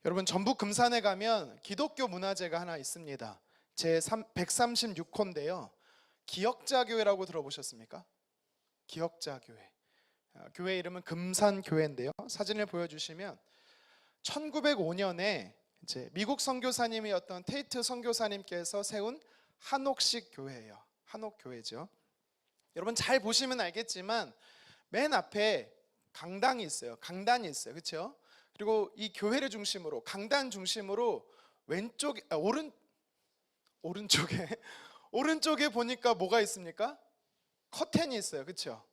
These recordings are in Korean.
여러분, 전북 금산에 가면 기독교 문화재가 하나 있습니다. 제 136호인데요. 기역자교회라고 들어보셨습니까? 기역자교회. 교회 이름은 금산교회인데요. 사진을 보여주시면 1905년에 이제 미국 선교사님이었던 테이트 선교사님께서 세운 한옥식 교회예요. 한옥교회죠. 여러분 잘 보시면 알겠지만 맨 앞에 강당이 있어요. 강단이 있어요. 그렇죠? 그리고 이 교회를 중심으로, 강단 중심으로 오른쪽에 보니까 뭐가 있습니까? 커튼이 있어요. 그렇죠?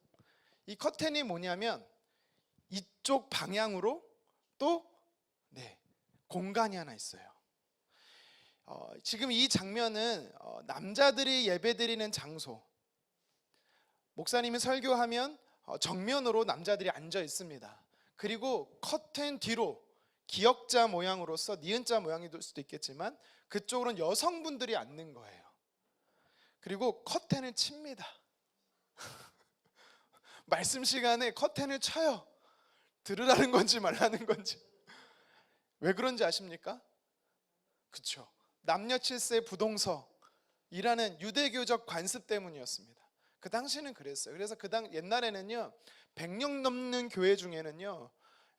이 커튼이 뭐냐면 이쪽 방향으로 또 공간이 하나 있어요. 지금 이 장면은 남자들이 예배드리는 장소. 목사님이 설교하면 정면으로 남자들이 앉아 있습니다. 그리고 커튼 뒤로 기역자 모양으로서 니은자 모양이 될 수도 있겠지만 그쪽으로는 여성분들이 앉는 거예요. 그리고 커튼을 칩니다. 말씀 시간에 커튼을 쳐요. 들으라는 건지 말라는 건지. 왜 그런지 아십니까? 그렇죠. 남녀 칠세 부동석이라는 유대교적 관습 때문이었습니다. 그 당시는 그랬어요. 그래서 옛날에는요 100년 넘는 교회 중에는요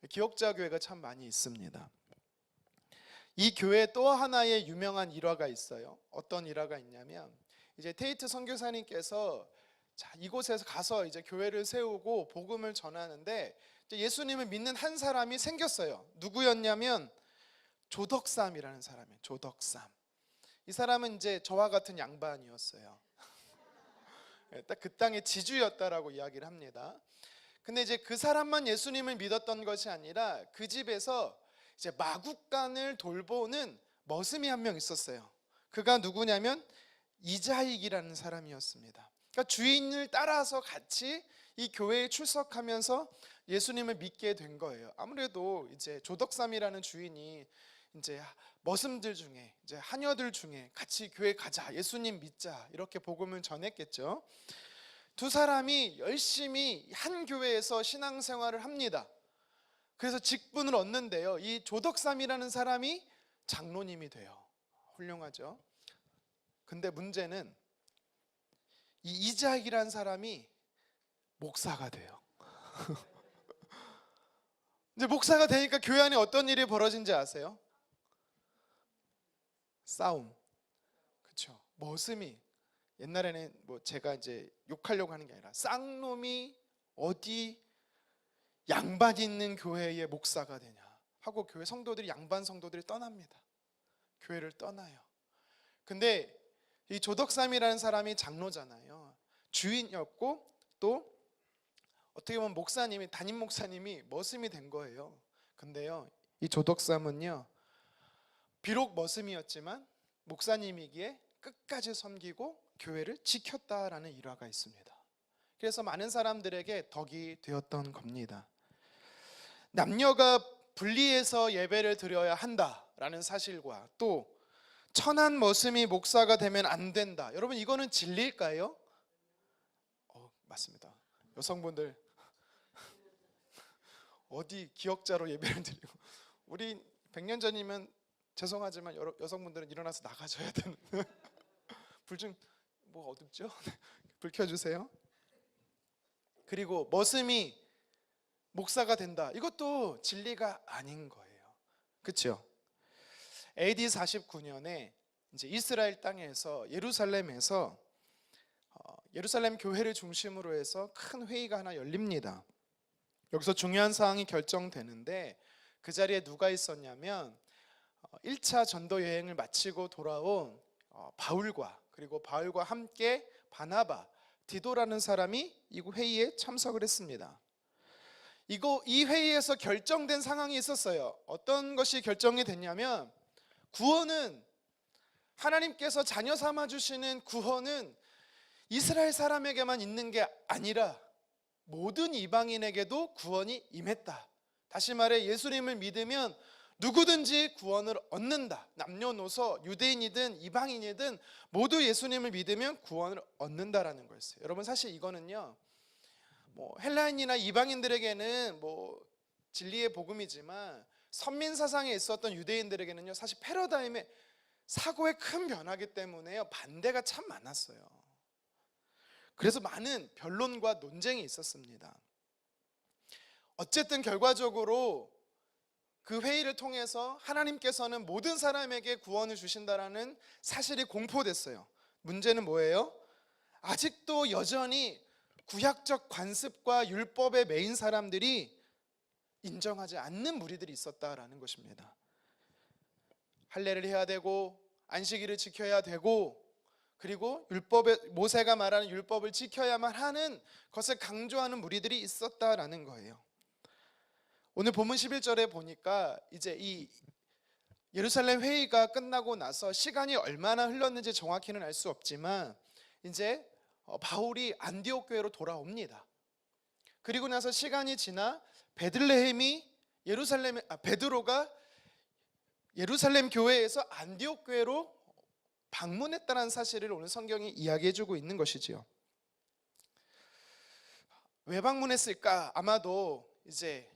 기역자 교회가 참 많이 있습니다. 이 교회에 또 하나의 유명한 일화가 있어요. 어떤 일화가 있냐면 이제 테이트 선교사님께서 이곳에서 가서 이제 교회를 세우고 복음을 전하는데 예수님을 믿는 한 사람이 생겼어요. 누구였냐면 조덕삼이라는 사람이에요. 조덕삼. 이 사람은 이제 저와 같은 양반이었어요. 딱 그 땅의 지주였다라고 이야기를 합니다. 근데 이제 그 사람만 예수님을 믿었던 것이 아니라 그 집에서 이제 마국간을 돌보는 머슴이 한 명 있었어요. 그가 누구냐면 이자익이라는 사람이었습니다. 그러니까 주인을 따라서 같이 이 교회에 출석하면서 예수님을 믿게 된 거예요. 아무래도 이제 조덕삼이라는 주인이 이제 머슴들 중에, 이제 하녀들 중에 같이 교회 가자, 예수님 믿자 이렇게 복음을 전했겠죠. 두 사람이 열심히 한 교회에서 신앙생활을 합니다. 그래서 직분을 얻는데요, 이 조덕삼이라는 사람이 장로님이 돼요. 훌륭하죠. 근데 문제는 이 이자익이라는 사람이 목사가 돼요. 이제 목사가 되니까 교회 안에 어떤 일이 벌어진지 아세요? 싸움. 그렇죠. 머슴이, 옛날에는 뭐 제가 이제 욕하려고 하는 게 아니라 쌍놈이 어디 양반 있는 교회의 목사가 되냐 하고 교회 성도들이, 양반 성도들이 떠납니다. 교회를 떠나요. 근데 이 조덕삼이라는 사람이 장로잖아요. 주인이었고 또 어떻게 보면 목사님이, 담임 목사님이 머슴이 된 거예요. 근데요, 이 조덕삼은요 비록 머슴이었지만 목사님이기에 끝까지 섬기고 교회를 지켰다라는 일화가 있습니다. 그래서 많은 사람들에게 덕이 되었던 겁니다. 남녀가 분리해서 예배를 드려야 한다라는 사실과 또 천한 머슴이 목사가 되면 안 된다. 여러분, 이거는 진리일까요? 맞습니다. 여성분들 어디 기역자로 예배를 드리고, 우리 100년 전이면 죄송하지만 여성분들은 일어나서 나가줘야 되는 불 좀 뭐 어둡죠? 불 켜주세요. 그리고 머슴이 목사가 된다, 이것도 진리가 아닌 거예요. 그렇죠? AD 49년에 이제 이스라엘 땅에서 예루살렘에서 예루살렘 교회를 중심으로 해서 큰 회의가 하나 열립니다. 여기서 중요한 사항이 결정되는데 그 자리에 누가 있었냐면 1차 전도 여행을 마치고 돌아온 바울과, 그리고 바울과 함께 바나바, 디도라는 사람이 이 회의에 참석을 했습니다. 이 회의에서 결정된 상황이 있었어요. 어떤 것이 결정이 됐냐면, 구원은, 하나님께서 자녀 삼아 주시는 구원은 이스라엘 사람에게만 있는 게 아니라 모든 이방인에게도 구원이 임했다. 다시 말해 예수님을 믿으면 누구든지 구원을 얻는다. 남녀노소, 유대인이든 이방인이든 모두 예수님을 믿으면 구원을 얻는다라는 거였어요. 여러분, 사실 이거는요, 헬라인이나 이방인들에게는 진리의 복음이지만 선민 사상에 있었던 유대인들에게는요, 사실 패러다임의 사고의 큰 변화기 때문에요, 반대가 참 많았어요. 그래서 많은 변론과 논쟁이 있었습니다. 어쨌든 결과적으로 그 회의를 통해서 하나님께서는 모든 사람에게 구원을 주신다라는 사실이 공포됐어요. 문제는 뭐예요? 아직도 여전히 구약적 관습과 율법에 매인 사람들이 인정하지 않는 무리들이 있었다라는 것입니다. 할례를 해야 되고 안식일을 지켜야 되고, 그리고 모세가 말하는 율법을 지켜야만 하는 것을 강조하는 무리들이 있었다라는 거예요. 오늘 본문 11절에 보니까 이제 이 예루살렘 회의가 끝나고 나서 시간이 얼마나 흘렀는지 정확히는 알 수 없지만 이제 바울이 안디옥 교회로 돌아옵니다. 그리고 나서 시간이 지나 베드로가 예루살렘 교회에서 안디옥 교회로 방문했다는 사실을 오늘 성경이 이야기해주고 있는 것이지요. 왜 방문했을까? 아마도 이제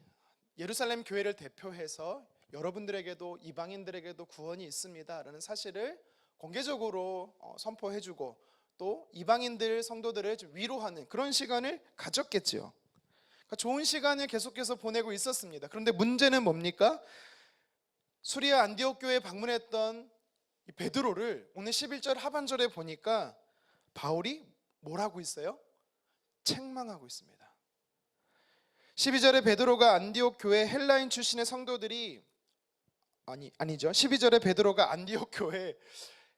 예루살렘 교회를 대표해서 여러분들에게도 이방인들에게도 구원이 있습니다라는 사실을 공개적으로 선포해주고 또 이방인들 성도들을 좀 위로하는 그런 시간을 가졌겠지요. 그러니까 좋은 시간을 계속해서 보내고 있었습니다. 그런데 문제는 뭡니까? 수리아 안디옥 교회에 방문했던 이 베드로를 오늘 11절 하반절에 보니까 바울이 뭘 하고 있어요? 책망하고 있습니다. 12절에 베드로가 안디옥 교회 헬라인 출신의 성도들이 아니죠. 12절에 베드로가 안디옥 교회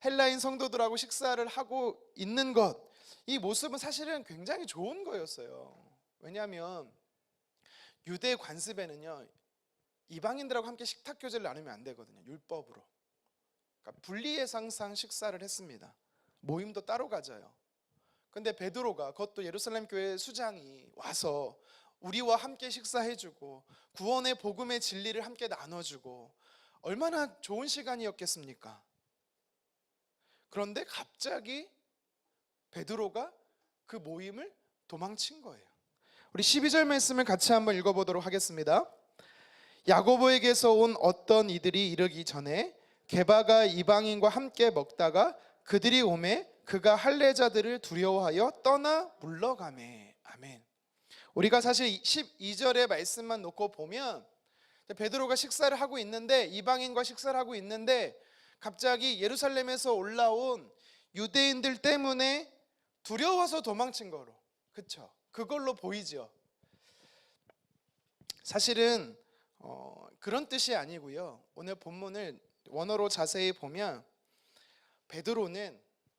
헬라인 성도들하고 식사를 하고 있는 것, 이 모습은 사실은 굉장히 좋은 거였어요. 왜냐하면 유대 관습에는요, 이방인들하고 함께 식탁 교제를 나누면 안 되거든요. 율법으로. 그러니까 분리해서 항상 식사를 했습니다. 모임도 따로 가져요. 근데 베드로가, 그것도 예루살렘 교회 수장이 와서 우리와 함께 식사해주고 구원의 복음의 진리를 함께 나눠주고 얼마나 좋은 시간이었겠습니까? 그런데 갑자기 베드로가 그 모임을 도망친 거예요. 우리 12절 말씀을 같이 한번 읽어보도록 하겠습니다. 야고보에게서 온 어떤 이들이 이르기 전에 게바가 이방인과 함께 먹다가 그들이 오매 그가 할례자들을 두려워하여 떠나 물러가매. 아멘. 우리가 사실 12절의 말씀만 놓고 보면 베드로가 식사를 하고 있는데, 이방인과 식사를 하고 있는데 갑자기 예루살렘에서 올라온 유대인들 때문에 두려워서 도망친 거로, 그쵸? 그걸로 보이죠. 사실은 그런 뜻이 아니고요. 오늘 본문을 원어로 자세히 보면 베드로는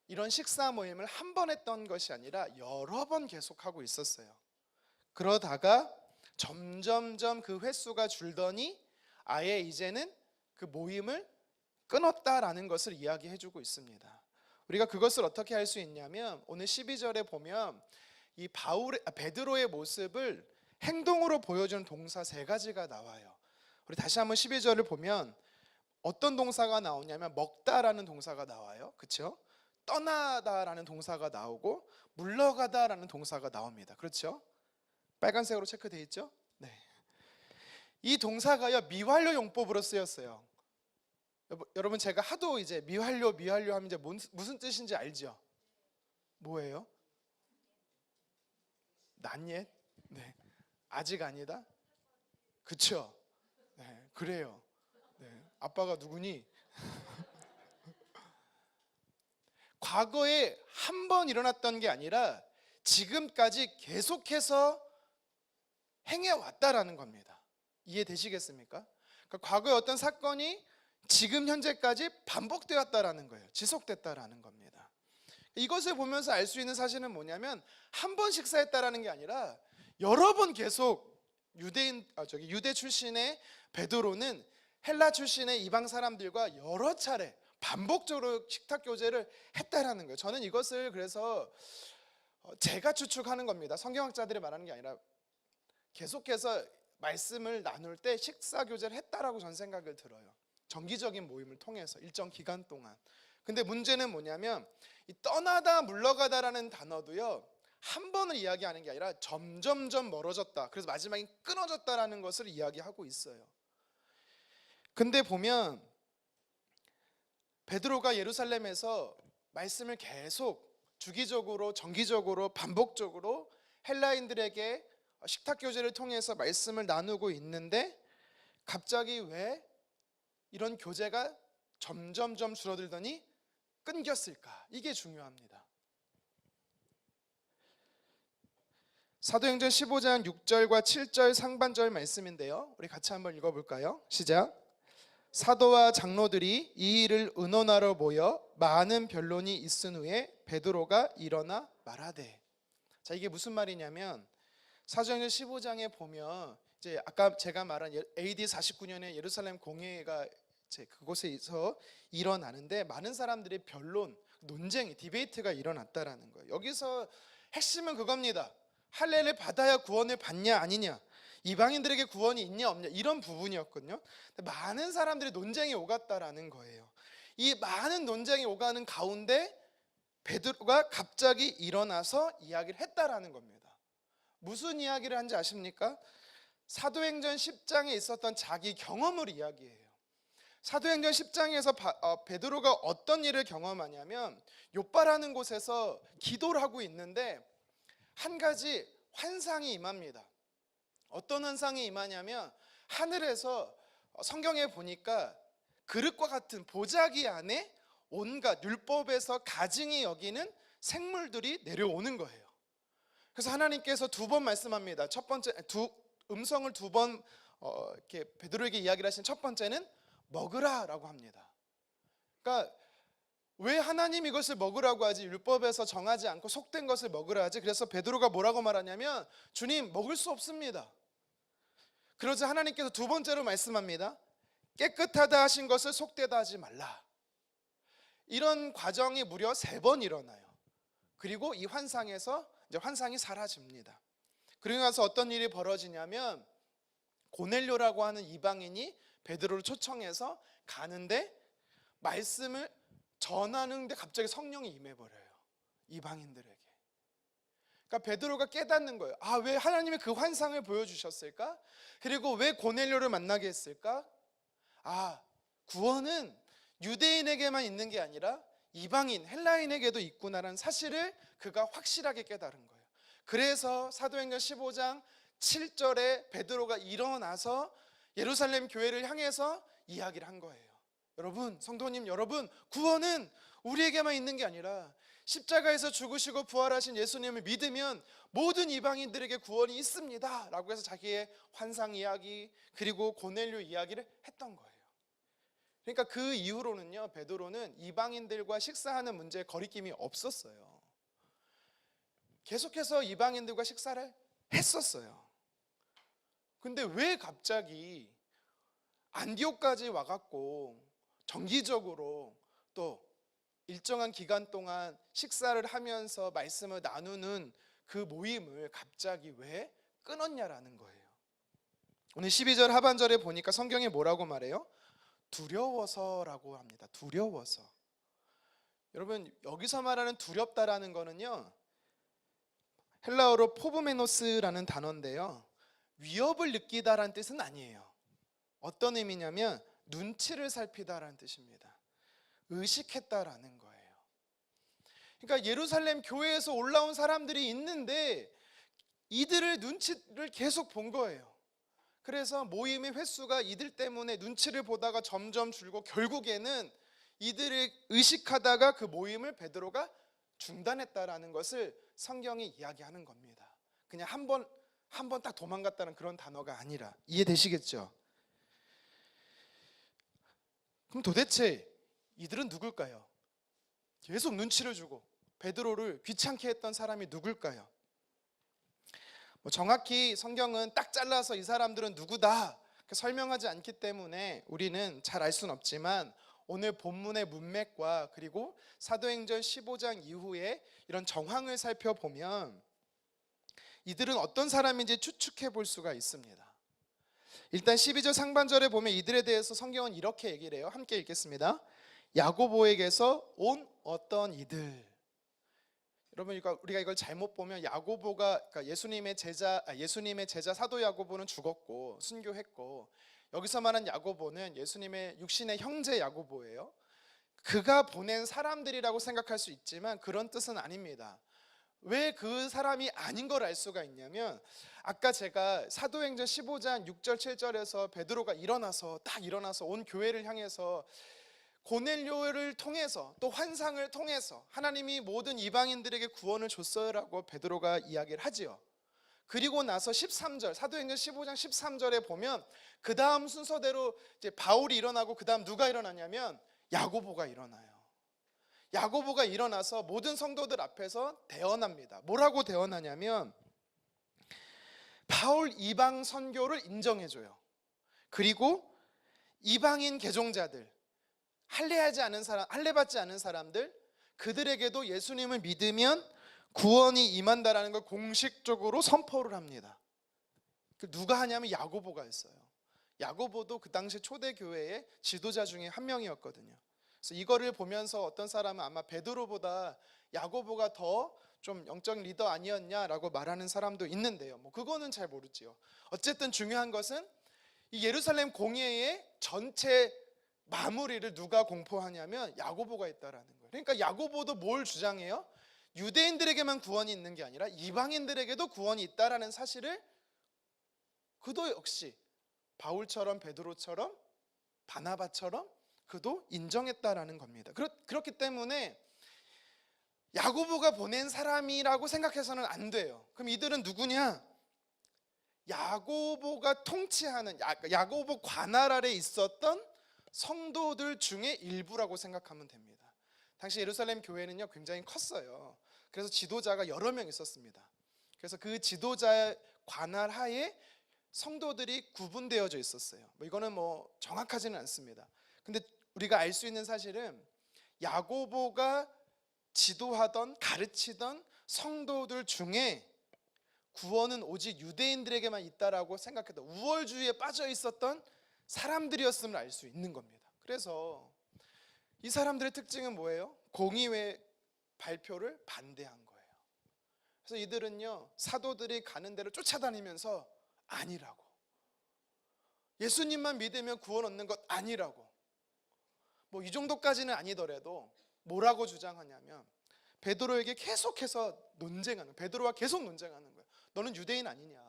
이런 식사 모임을 한 번 했던 것이 아니라 여러 번 계속하고 있었어요. 그러다가 점점점 그 횟수가 줄더니 아예 이제는 그 모임을 끊었다라는 것을 이야기해주고 있습니다. 우리가 그것을 어떻게 할 수 있냐면 오늘 12절에 보면 이 베드로의 모습을 행동으로 보여주는 동사 3가지가 나와요. 우리 다시 한번 12절을 보면 어떤 동사가 나오냐면 먹다라는 동사가 나와요. 그렇죠? 떠나다라는 동사가 나오고 물러가다라는 동사가 나옵니다. 그렇죠? 빨간색으로 체크되어 있죠? 네. 이 동사가요, 미완료 용법으로 쓰였어요. 여러분, 제가 하도 이제 미완료 하면 이제 무슨 뜻인지 알죠? 뭐예요? Not yet? 네. 아직 아니다? 그쵸? 네, 그래요. 네. 아빠가 누구니? 과거에 한 번 일어났던 게 아니라 지금까지 계속해서 행해왔다라는 겁니다. 이해되시겠습니까? 그러니까 과거의 어떤 사건이 지금 현재까지 반복되었다라는 거예요. 지속됐다라는 겁니다. 이것을 보면서 알 수 있는 사실은 뭐냐면 한 번 식사했다라는 게 아니라 여러 번 계속 유대 출신의 베드로는 헬라 출신의 이방 사람들과 여러 차례 반복적으로 식탁 교제를 했다라는 거예요. 저는 이것을 그래서 제가 추측하는 겁니다. 성경학자들이 말하는 게 아니라 계속해서 말씀을 나눌 때 식사 교제를 했다라고 저는 생각을 들어요. 정기적인 모임을 통해서 일정 기간 동안. 근데 문제는 뭐냐면 이 떠나다 물러가다라는 단어도요, 한 번을 이야기하는 게 아니라 점점점 멀어졌다, 그래서 마지막에 끊어졌다라는 것을 이야기하고 있어요. 근데 보면 베드로가 예루살렘에서 말씀을 계속 주기적으로 정기적으로 반복적으로 헬라인들에게 식탁 교제를 통해서 말씀을 나누고 있는데 갑자기 왜 이런 교제가 점점점 줄어들더니 끊겼을까? 이게 중요합니다. 사도행전 15장 6절과 7절 상반절 말씀인데요, 우리 같이 한번 읽어볼까요? 시작. 사도와 장로들이 이 일을 의논하러 모여 많은 변론이 있은 후에 베드로가 일어나 말하되. 자, 이게 무슨 말이냐면 사도행전 15장에 보면 이제 아까 제가 말한 AD 49년에 예루살렘 공회가 그곳에서 일어나는데 많은 사람들이 변론, 논쟁, 디베이트가 일어났다라는 거예요. 여기서 핵심은 그겁니다. 할례를 받아야 구원을 받냐 아니냐, 이방인들에게 구원이 있냐 없냐, 이런 부분이었거든요. 많은 사람들이 논쟁이 오갔다라는 거예요. 이 많은 논쟁이 오가는 가운데 베드로가 갑자기 일어나서 이야기를 했다라는 겁니다. 무슨 이야기를 한지 아십니까? 사도행전 10장에 있었던 자기 경험을 이야기해요. 사도행전 10장에서 베드로가 어떤 일을 경험하냐면 욥바라는 곳에서 기도를 하고 있는데 한 가지 환상이 임합니다. 어떤 환상이 임하냐면 하늘에서 성경에 보니까 그릇과 같은 보자기 안에 온갖 율법에서 가증히 여기는 생물들이 내려오는 거예요. 그래서 하나님께서 두 번 말씀합니다. 첫 번째 음성을 두 번 이렇게 베드로에게 이야기를 하신 첫 번째는 먹으라라고 합니다. 그러니까 왜 하나님 이것을 먹으라고 하지? 율법에서 정하지 않고 속된 것을 먹으라 하지? 그래서 베드로가 뭐라고 말하냐면 주님, 먹을 수 없습니다. 그러자 하나님께서 두 번째로 말씀합니다. 깨끗하다 하신 것을 속되다 하지 말라. 이런 과정이 무려 3번 일어나요. 그리고 이 환상에서 이제 환상이 사라집니다. 그리고 나서 어떤 일이 벌어지냐면 고넬료라고 하는 이방인이 베드로를 초청해서 가는데 말씀을 전하는데 갑자기 성령이 임해버려요. 이방인들에게. 그러니까 베드로가 깨닫는 거예요. 아, 왜 하나님이 그 환상을 보여주셨을까? 그리고 왜 고넬료를 만나게 했을까? 아, 구원은 유대인에게만 있는 게 아니라 이방인, 헬라인에게도 있구나라는 사실을 그가 확실하게 깨달은 거예요. 그래서 사도행전 15장 7절에 베드로가 일어나서 예루살렘 교회를 향해서 이야기를 한 거예요. 여러분, 성도님 여러분, 구원은 우리에게만 있는 게 아니라 십자가에서 죽으시고 부활하신 예수님을 믿으면 모든 이방인들에게 구원이 있습니다 라고 해서 자기의 환상 이야기 그리고 고넬료 이야기를 했던 거예요. 그러니까 그 이후로는요, 베드로는 이방인들과 식사하는 문제에 거리낌이 없었어요. 계속해서 이방인들과 식사를 했었어요. 근데 왜 갑자기 안디옥까지 와갖고 정기적으로 또 일정한 기간 동안 식사를 하면서 말씀을 나누는 그 모임을 갑자기 왜 끊었냐라는 거예요. 오늘 12절 하반절에 보니까 성경에 뭐라고 말해요? 두려워서라고 합니다. 두려워서. 여러분, 여기서 말하는 두렵다라는 거는요, 헬라어로 포브메노스라는 단어인데요, 위협을 느끼다라는 뜻은 아니에요. 어떤 의미냐면 눈치를 살피다라는 뜻입니다. 의식했다라는 거예요. 그러니까 예루살렘 교회에서 올라온 사람들이 있는데 이들을 눈치를 계속 본 거예요. 그래서 모임의 횟수가 이들 때문에 눈치를 보다가 점점 줄고 결국에는 이들을 의식하다가 그 모임을 베드로가 중단했다라는 것을 성경이 이야기하는 겁니다. 그냥 한 번 딱 도망갔다는 그런 단어가 아니라. 이해되시겠죠? 그럼 도대체 이들은 누굴까요? 계속 눈치를 주고 베드로를 귀찮게 했던 사람이 누굴까요? 정확히 성경은 딱 잘라서 이 사람들은 누구다 설명하지 않기 때문에 우리는 잘 알 수는 없지만 오늘 본문의 문맥과 그리고 사도행전 15장 이후에 이런 정황을 살펴보면 이들은 어떤 사람인지 추측해 볼 수가 있습니다. 일단 12절 상반절에 보면 이들에 대해서 성경은 이렇게 얘기를 해요. 함께 읽겠습니다. 야고보에게서 온 어떤 이들. 여러분, 우리가 이걸 잘못 보면 야고보가, 그러니까 예수님의 제자 사도 야고보는 죽었고 순교했고 여기서 말한 야고보는 예수님의 육신의 형제 야고보예요. 그가 보낸 사람들이라고 생각할 수 있지만 그런 뜻은 아닙니다. 왜 그 사람이 아닌 걸 알 수가 있냐면, 아까 제가 사도행전 15장 6절 7절에서 베드로가 딱 일어나서 온 교회를 향해서 고넬료를 통해서 또 환상을 통해서 하나님이 모든 이방인들에게 구원을 줬어요라고 베드로가 이야기를 하지요. 그리고 나서 13절, 사도행전 15장 13절에 보면 그 다음 순서대로 이제 바울이 일어나고 그 다음 누가 일어나냐면 야고보가 일어나요. 야고보가 일어나서 모든 성도들 앞에서 대언합니다. 뭐라고 대언하냐면 바울 이방 선교를 인정해줘요. 그리고 이방인 개종자들, 할례받지 않은 사람들, 그들에게도 예수님을 믿으면 구원이 임한다라는 걸 공식적으로 선포를 합니다. 누가 하냐면 야고보가 했어요. 야고보도 그 당시 초대교회의 지도자 중에 한 명이었거든요. 그래서 이거를 보면서 어떤 사람은 아마 베드로보다 야고보가 더 좀 영적 리더 아니었냐라고 말하는 사람도 있는데요. 뭐 그거는 잘 모르지요. 어쨌든 중요한 것은 이 예루살렘 공회의 전체 마무리를 누가 공포하냐면 야고보가 있다라는 거예요. 그러니까 야고보도 뭘 주장해요? 유대인들에게만 구원이 있는 게 아니라 이방인들에게도 구원이 있다라는 사실을 그도 역시 바울처럼 베드로처럼 바나바처럼 그도 인정했다라는 겁니다. 그렇기 때문에 야고보가 보낸 사람이라고 생각해서는 안 돼요. 그럼 이들은 누구냐? 야고보가 통치하는 야고보 관할 아래 있었던 성도들 중에 일부라고 생각하면 됩니다. 당시 예루살렘 교회는요 굉장히 컸어요. 그래서 지도자가 여러 명 있었습니다. 그래서 그 지도자 관할 하에 성도들이 구분되어져 있었어요. 이거는 뭐 정확하지는 않습니다. 근데 우리가 알 수 있는 사실은 야고보가 지도하던 가르치던 성도들 중에 구원은 오직 유대인들에게만 있다라고 생각했던 우월주의에 빠져 있었던 사람들이었음을 알 수 있는 겁니다. 그래서 이 사람들의 특징은 뭐예요? 공의회 발표를 반대한 거예요. 그래서 이들은요 사도들이 가는 데를 쫓아다니면서 아니라고, 예수님만 믿으면 구원 얻는 것 아니라고, 뭐 이 정도까지는 아니더라도 뭐라고 주장하냐면 베드로에게 계속해서 베드로와 계속 논쟁하는 거예요. 너는 유대인 아니냐?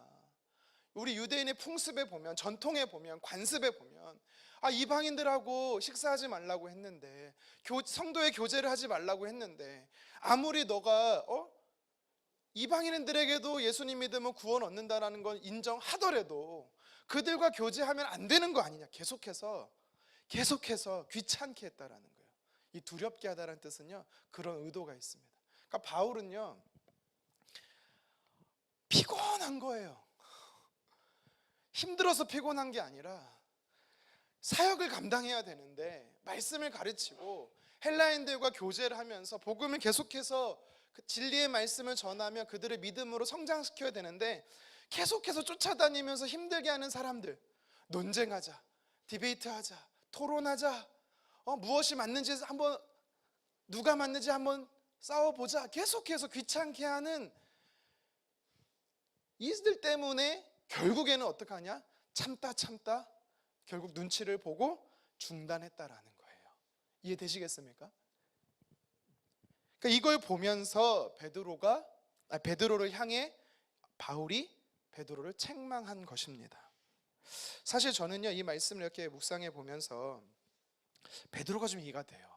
우리 유대인의 풍습에 보면, 전통에 보면, 관습에 보면 이방인들하고 식사하지 말라고 했는데, 성도의 교제를 하지 말라고 했는데, 아무리 너가 이방인들에게도 예수님 믿으면 구원 얻는다라는 건 인정하더라도 그들과 교제하면 안 되는 거 아니냐? 계속해서 귀찮게 했다라는 거예요. 이 두렵게 하다라는 뜻은요 그런 의도가 있습니다. 그러니까 바울은요 피곤한 거예요. 힘들어서 피곤한 게 아니라 사역을 감당해야 되는데, 말씀을 가르치고 헬라인들과 교제를 하면서 복음을 계속해서 그 진리의 말씀을 전하며 그들을 믿음으로 성장시켜야 되는데, 계속해서 쫓아다니면서 힘들게 하는 사람들, 논쟁하자, 디베이트하자, 토론하자, 무엇이 맞는지 한번, 누가 맞는지 한번 싸워보자, 계속해서 귀찮게 하는 이들 때문에 결국에는 어떻게 하냐? 참다 결국 눈치를 보고 중단했다라는 거예요. 이해되시겠습니까? 그러니까 이걸 보면서 베드로를 향해 바울이 베드로를 책망한 것입니다. 사실 저는요 이 말씀을 이렇게 묵상해 보면서 베드로가 좀 이해가 돼요.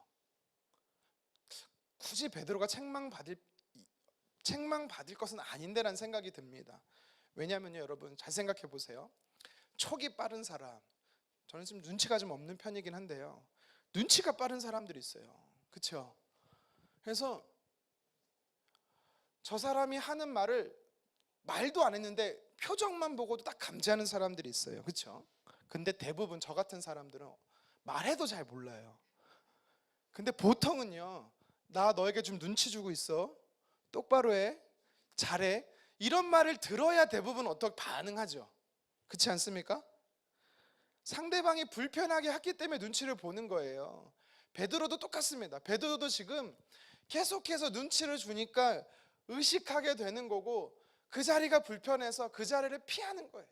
굳이 베드로가 책망받을 것은 아닌데라는 생각이 듭니다. 왜냐하면요 여러분 잘 생각해 보세요. 촉이 빠른 사람, 저는 좀 눈치가 좀 없는 편이긴 한데요, 눈치가 빠른 사람들이 있어요. 그렇죠? 그래서 저 사람이 하는 말도 안 했는데 표정만 보고도 딱 감지하는 사람들이 있어요. 그렇죠? 근데 대부분 저 같은 사람들은 말해도 잘 몰라요. 근데 보통은요, 나 너에게 좀 눈치 주고 있어, 똑바로 해, 잘해, 이런 말을 들어야 대부분 어떻게 반응하죠. 그렇지 않습니까? 상대방이 불편하게 했기 때문에 눈치를 보는 거예요. 베드로도 똑같습니다. 베드로도 지금 계속해서 눈치를 주니까 의식하게 되는 거고, 그 자리가 불편해서 그 자리를 피하는 거예요.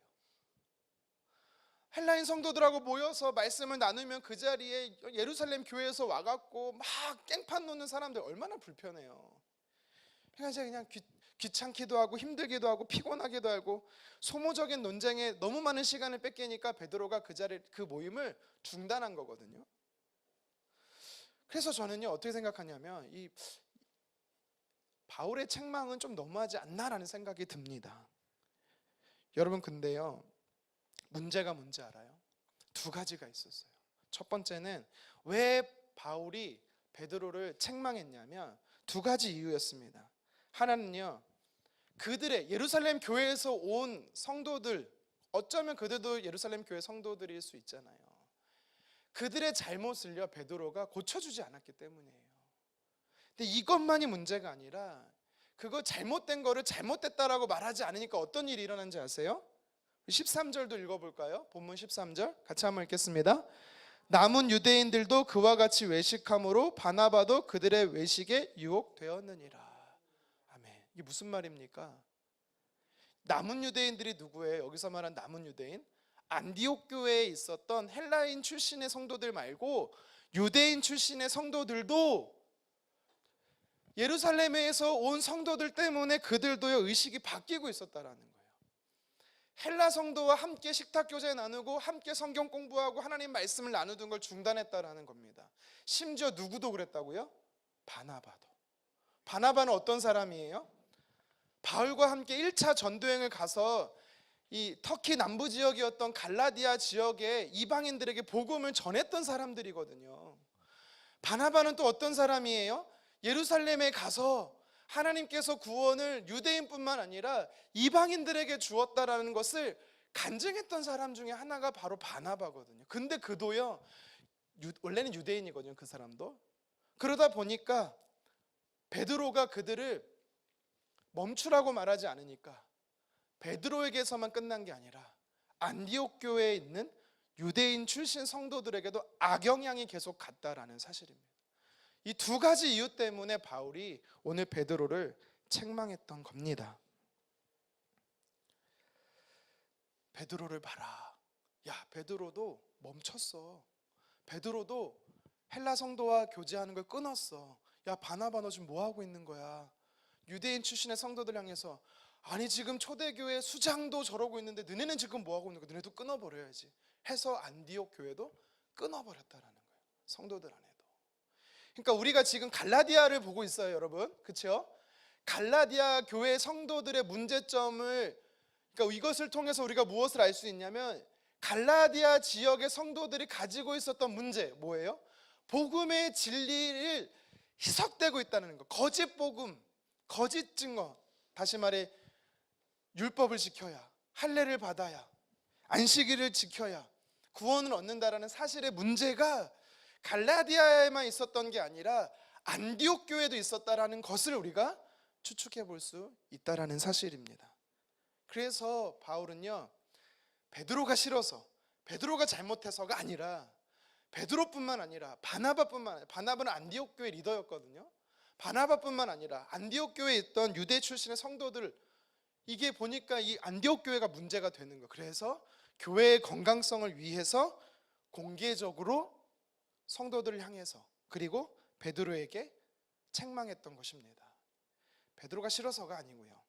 헬라인 성도들하고 모여서 말씀을 나누면 그 자리에 예루살렘 교회에서 와갖고 막 깽판 놓는 사람들 얼마나 불편해요. 그냥 귀찮기도 하고 힘들기도 하고 피곤하기도 하고 소모적인 논쟁에 너무 많은 시간을 뺏기니까 베드로가 그 모임을 중단한 거거든요. 그래서 저는요, 어떻게 생각하냐면 이 바울의 책망은 좀 너무하지 않나라는 생각이 듭니다. 여러분, 근데요, 문제가 뭔지 알아요? 두 가지가 있었어요. 첫 번째는 왜 바울이 베드로를 책망했냐면 두 가지 이유였습니다. 하나는요, 그들의 예루살렘 교회에서 온 성도들, 어쩌면 그들도 예루살렘 교회 성도들일 수 있잖아요. 그들의 잘못을요, 베드로가 고쳐주지 않았기 때문이에요. 근데 이것만이 문제가 아니라 그거 잘못된 거를 잘못됐다라고 말하지 않으니까 어떤 일이 일어난지 아세요? 13절도 읽어볼까요? 본문 13절 같이 한번 읽겠습니다. 남은 유대인들도 그와 같이 외식함으로 바나바도 그들의 외식에 유혹되었느니라. 아멘. 이게 무슨 말입니까? 남은 유대인들이 누구예요? 여기서 말한 남은 유대인, 안디옥 교회에 있었던 헬라인 출신의 성도들 말고 유대인 출신의 성도들도 예루살렘에서 온 성도들 때문에 그들도요, 의식이 바뀌고 있었다라는 거예요. 헬라 성도와 함께 식탁 교제 나누고 함께 성경 공부하고 하나님 말씀을 나누던 걸 중단했다라는 겁니다. 심지어 누구도 그랬다고요? 바나바도. 바나바는 어떤 사람이에요? 바울과 함께 1차 전도행을 가서 이 터키 남부 지역이었던 갈라디아 지역의 이방인들에게 복음을 전했던 사람들이거든요. 바나바는 또 어떤 사람이에요? 예루살렘에 가서 하나님께서 구원을 유대인뿐만 아니라 이방인들에게 주었다라는 것을 간증했던 사람 중에 하나가 바로 바나바거든요. 근데 그도요, 원래는 유대인이거든요, 그 사람도. 그러다 보니까 베드로가 그들을 멈추라고 말하지 않으니까 베드로에게서만 끝난 게 아니라 안디옥 교회에 있는 유대인 출신 성도들에게도 악영향이 계속 갔다라는 사실입니다. 이 두 가지 이유 때문에 바울이 오늘 베드로를 책망했던 겁니다. 베드로를 봐라. 야, 베드로도 멈췄어. 베드로도 헬라 성도와 교제하는 걸 끊었어. 야, 바나바 너 지금 뭐 하고 있는 거야? 유대인 출신의 성도들 향해서 아니 지금 초대교회 수장도 저러고 있는데 너네는 지금 뭐 하고 있는 거야? 너네도 끊어버려야지 해서 안디옥 교회도 끊어버렸다라는 거예요. 성도들 안에도. 그러니까 우리가 지금 갈라디아를 보고 있어요, 여러분. 그렇죠? 갈라디아 교회 성도들의 문제점을, 그러니까 이것을 통해서 우리가 무엇을 알 수 있냐면 갈라디아 지역의 성도들이 가지고 있었던 문제 뭐예요? 복음의 진리를 희석되고 있다는 거. 거짓 복음, 거짓 증거. 다시 말해 율법을 지켜야, 할례를 받아야, 안식일을 지켜야 구원을 얻는다라는 사실의 문제가 갈라디아에만 있었던 게 아니라 안디옥 교회도 있었다라는 것을 우리가 추측해 볼 수 있다라는 사실입니다. 그래서 바울은요, 베드로가 싫어서, 베드로가 잘못해서가 아니라 베드로뿐만 아니라 바나바뿐만 아니라, 바나바는 안디옥 교회 리더였거든요. 바나바뿐만 아니라 안디옥 교회에 있던 유대 출신의 성도들, 이게 보니까 이 안디옥 교회가 문제가 되는 거예요. 그래서 교회의 건강성을 위해서 공개적으로 성도들을 향해서 그리고 베드로에게 책망했던 것입니다. 베드로가 싫어서가 아니고요.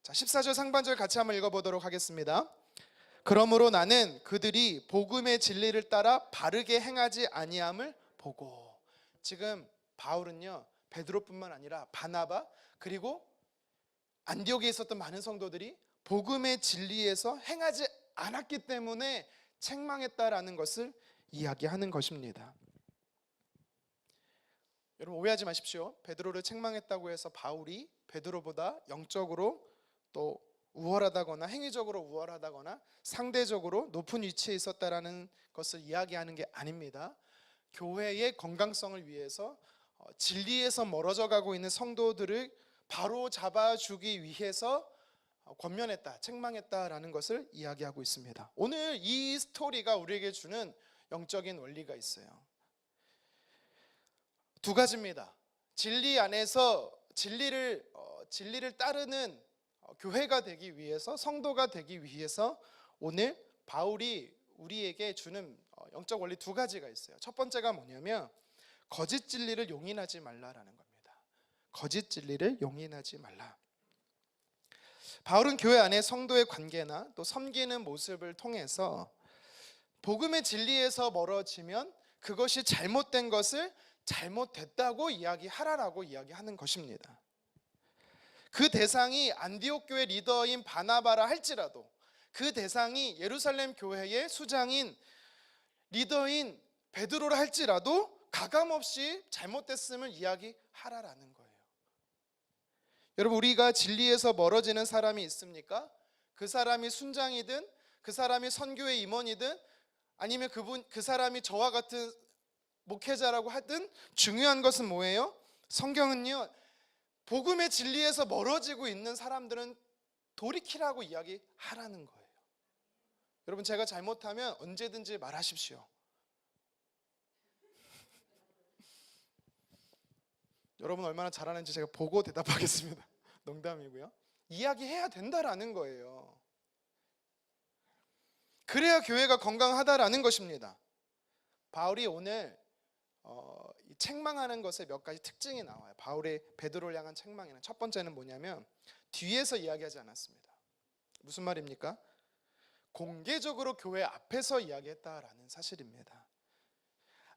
자, 14절 상반절 같이 한번 읽어보도록 하겠습니다. 그러므로 나는 그들이 복음의 진리를 따라 바르게 행하지 아니함을 보고. 지금 바울은요, 베드로뿐만 아니라 바나바 그리고 안디옥에 있었던 많은 성도들이 복음의 진리에서 행하지 않았기 때문에 책망했다라는 것을 이야기하는 것입니다. 여러분 오해하지 마십시오. 베드로를 책망했다고 해서 바울이 베드로보다 영적으로 또 우월하다거나 행위적으로 우월하다거나 상대적으로 높은 위치에 있었다라는 것을 이야기하는 게 아닙니다. 교회의 건강성을 위해서 진리에서 멀어져 가고 있는 성도들을 바로 잡아주기 위해서 권면했다, 책망했다라는 것을 이야기하고 있습니다. 오늘 이 스토리가 우리에게 주는 영적인 원리가 있어요. 두 가지입니다. 진리 안에서 진리를 따르는 교회가 되기 위해서, 성도가 되기 위해서 오늘 바울이 우리에게 주는 영적 원리 두 가지가 있어요. 첫 번째가 뭐냐면 거짓 진리를 용인하지 말라라는 겁니다. 거짓 진리를 용인하지 말라. 바울은 교회 안에 성도의 관계나 또 섬기는 모습을 통해서 복음의 진리에서 멀어지면 그것이 잘못된 것을 잘못됐다고 이야기하라라고 이야기하는 것입니다. 그 대상이 안디옥 교회 리더인 바나바라 할지라도, 그 대상이 예루살렘 교회의 수장인 리더인 베드로라 할지라도 가감없이 잘못됐음을 이야기하라라는 거예요. 여러분, 우리가 진리에서 멀어지는 사람이 있습니까? 그 사람이 순장이든 그 사람이 선교의 임원이든 아니면 그 사람이 저와 같은 목회자라고 하든 중요한 것은 뭐예요? 성경은요, 복음의 진리에서 멀어지고 있는 사람들은 돌이키라고 이야기하라는 거예요. 여러분, 제가 잘못하면 언제든지 말하십시오. 여러분 얼마나 잘하는지 제가 보고 대답하겠습니다. 농담이고요. 이야기해야 된다라는 거예요. 그래야 교회가 건강하다라는 것입니다. 바울이 오늘 이 책망하는 것에 몇 가지 특징이 나와요. 바울의 베드로를 향한 책망에는 첫 번째는 뭐냐면 뒤에서 이야기하지 않았습니다. 무슨 말입니까? 공개적으로 교회 앞에서 이야기했다라는 사실입니다.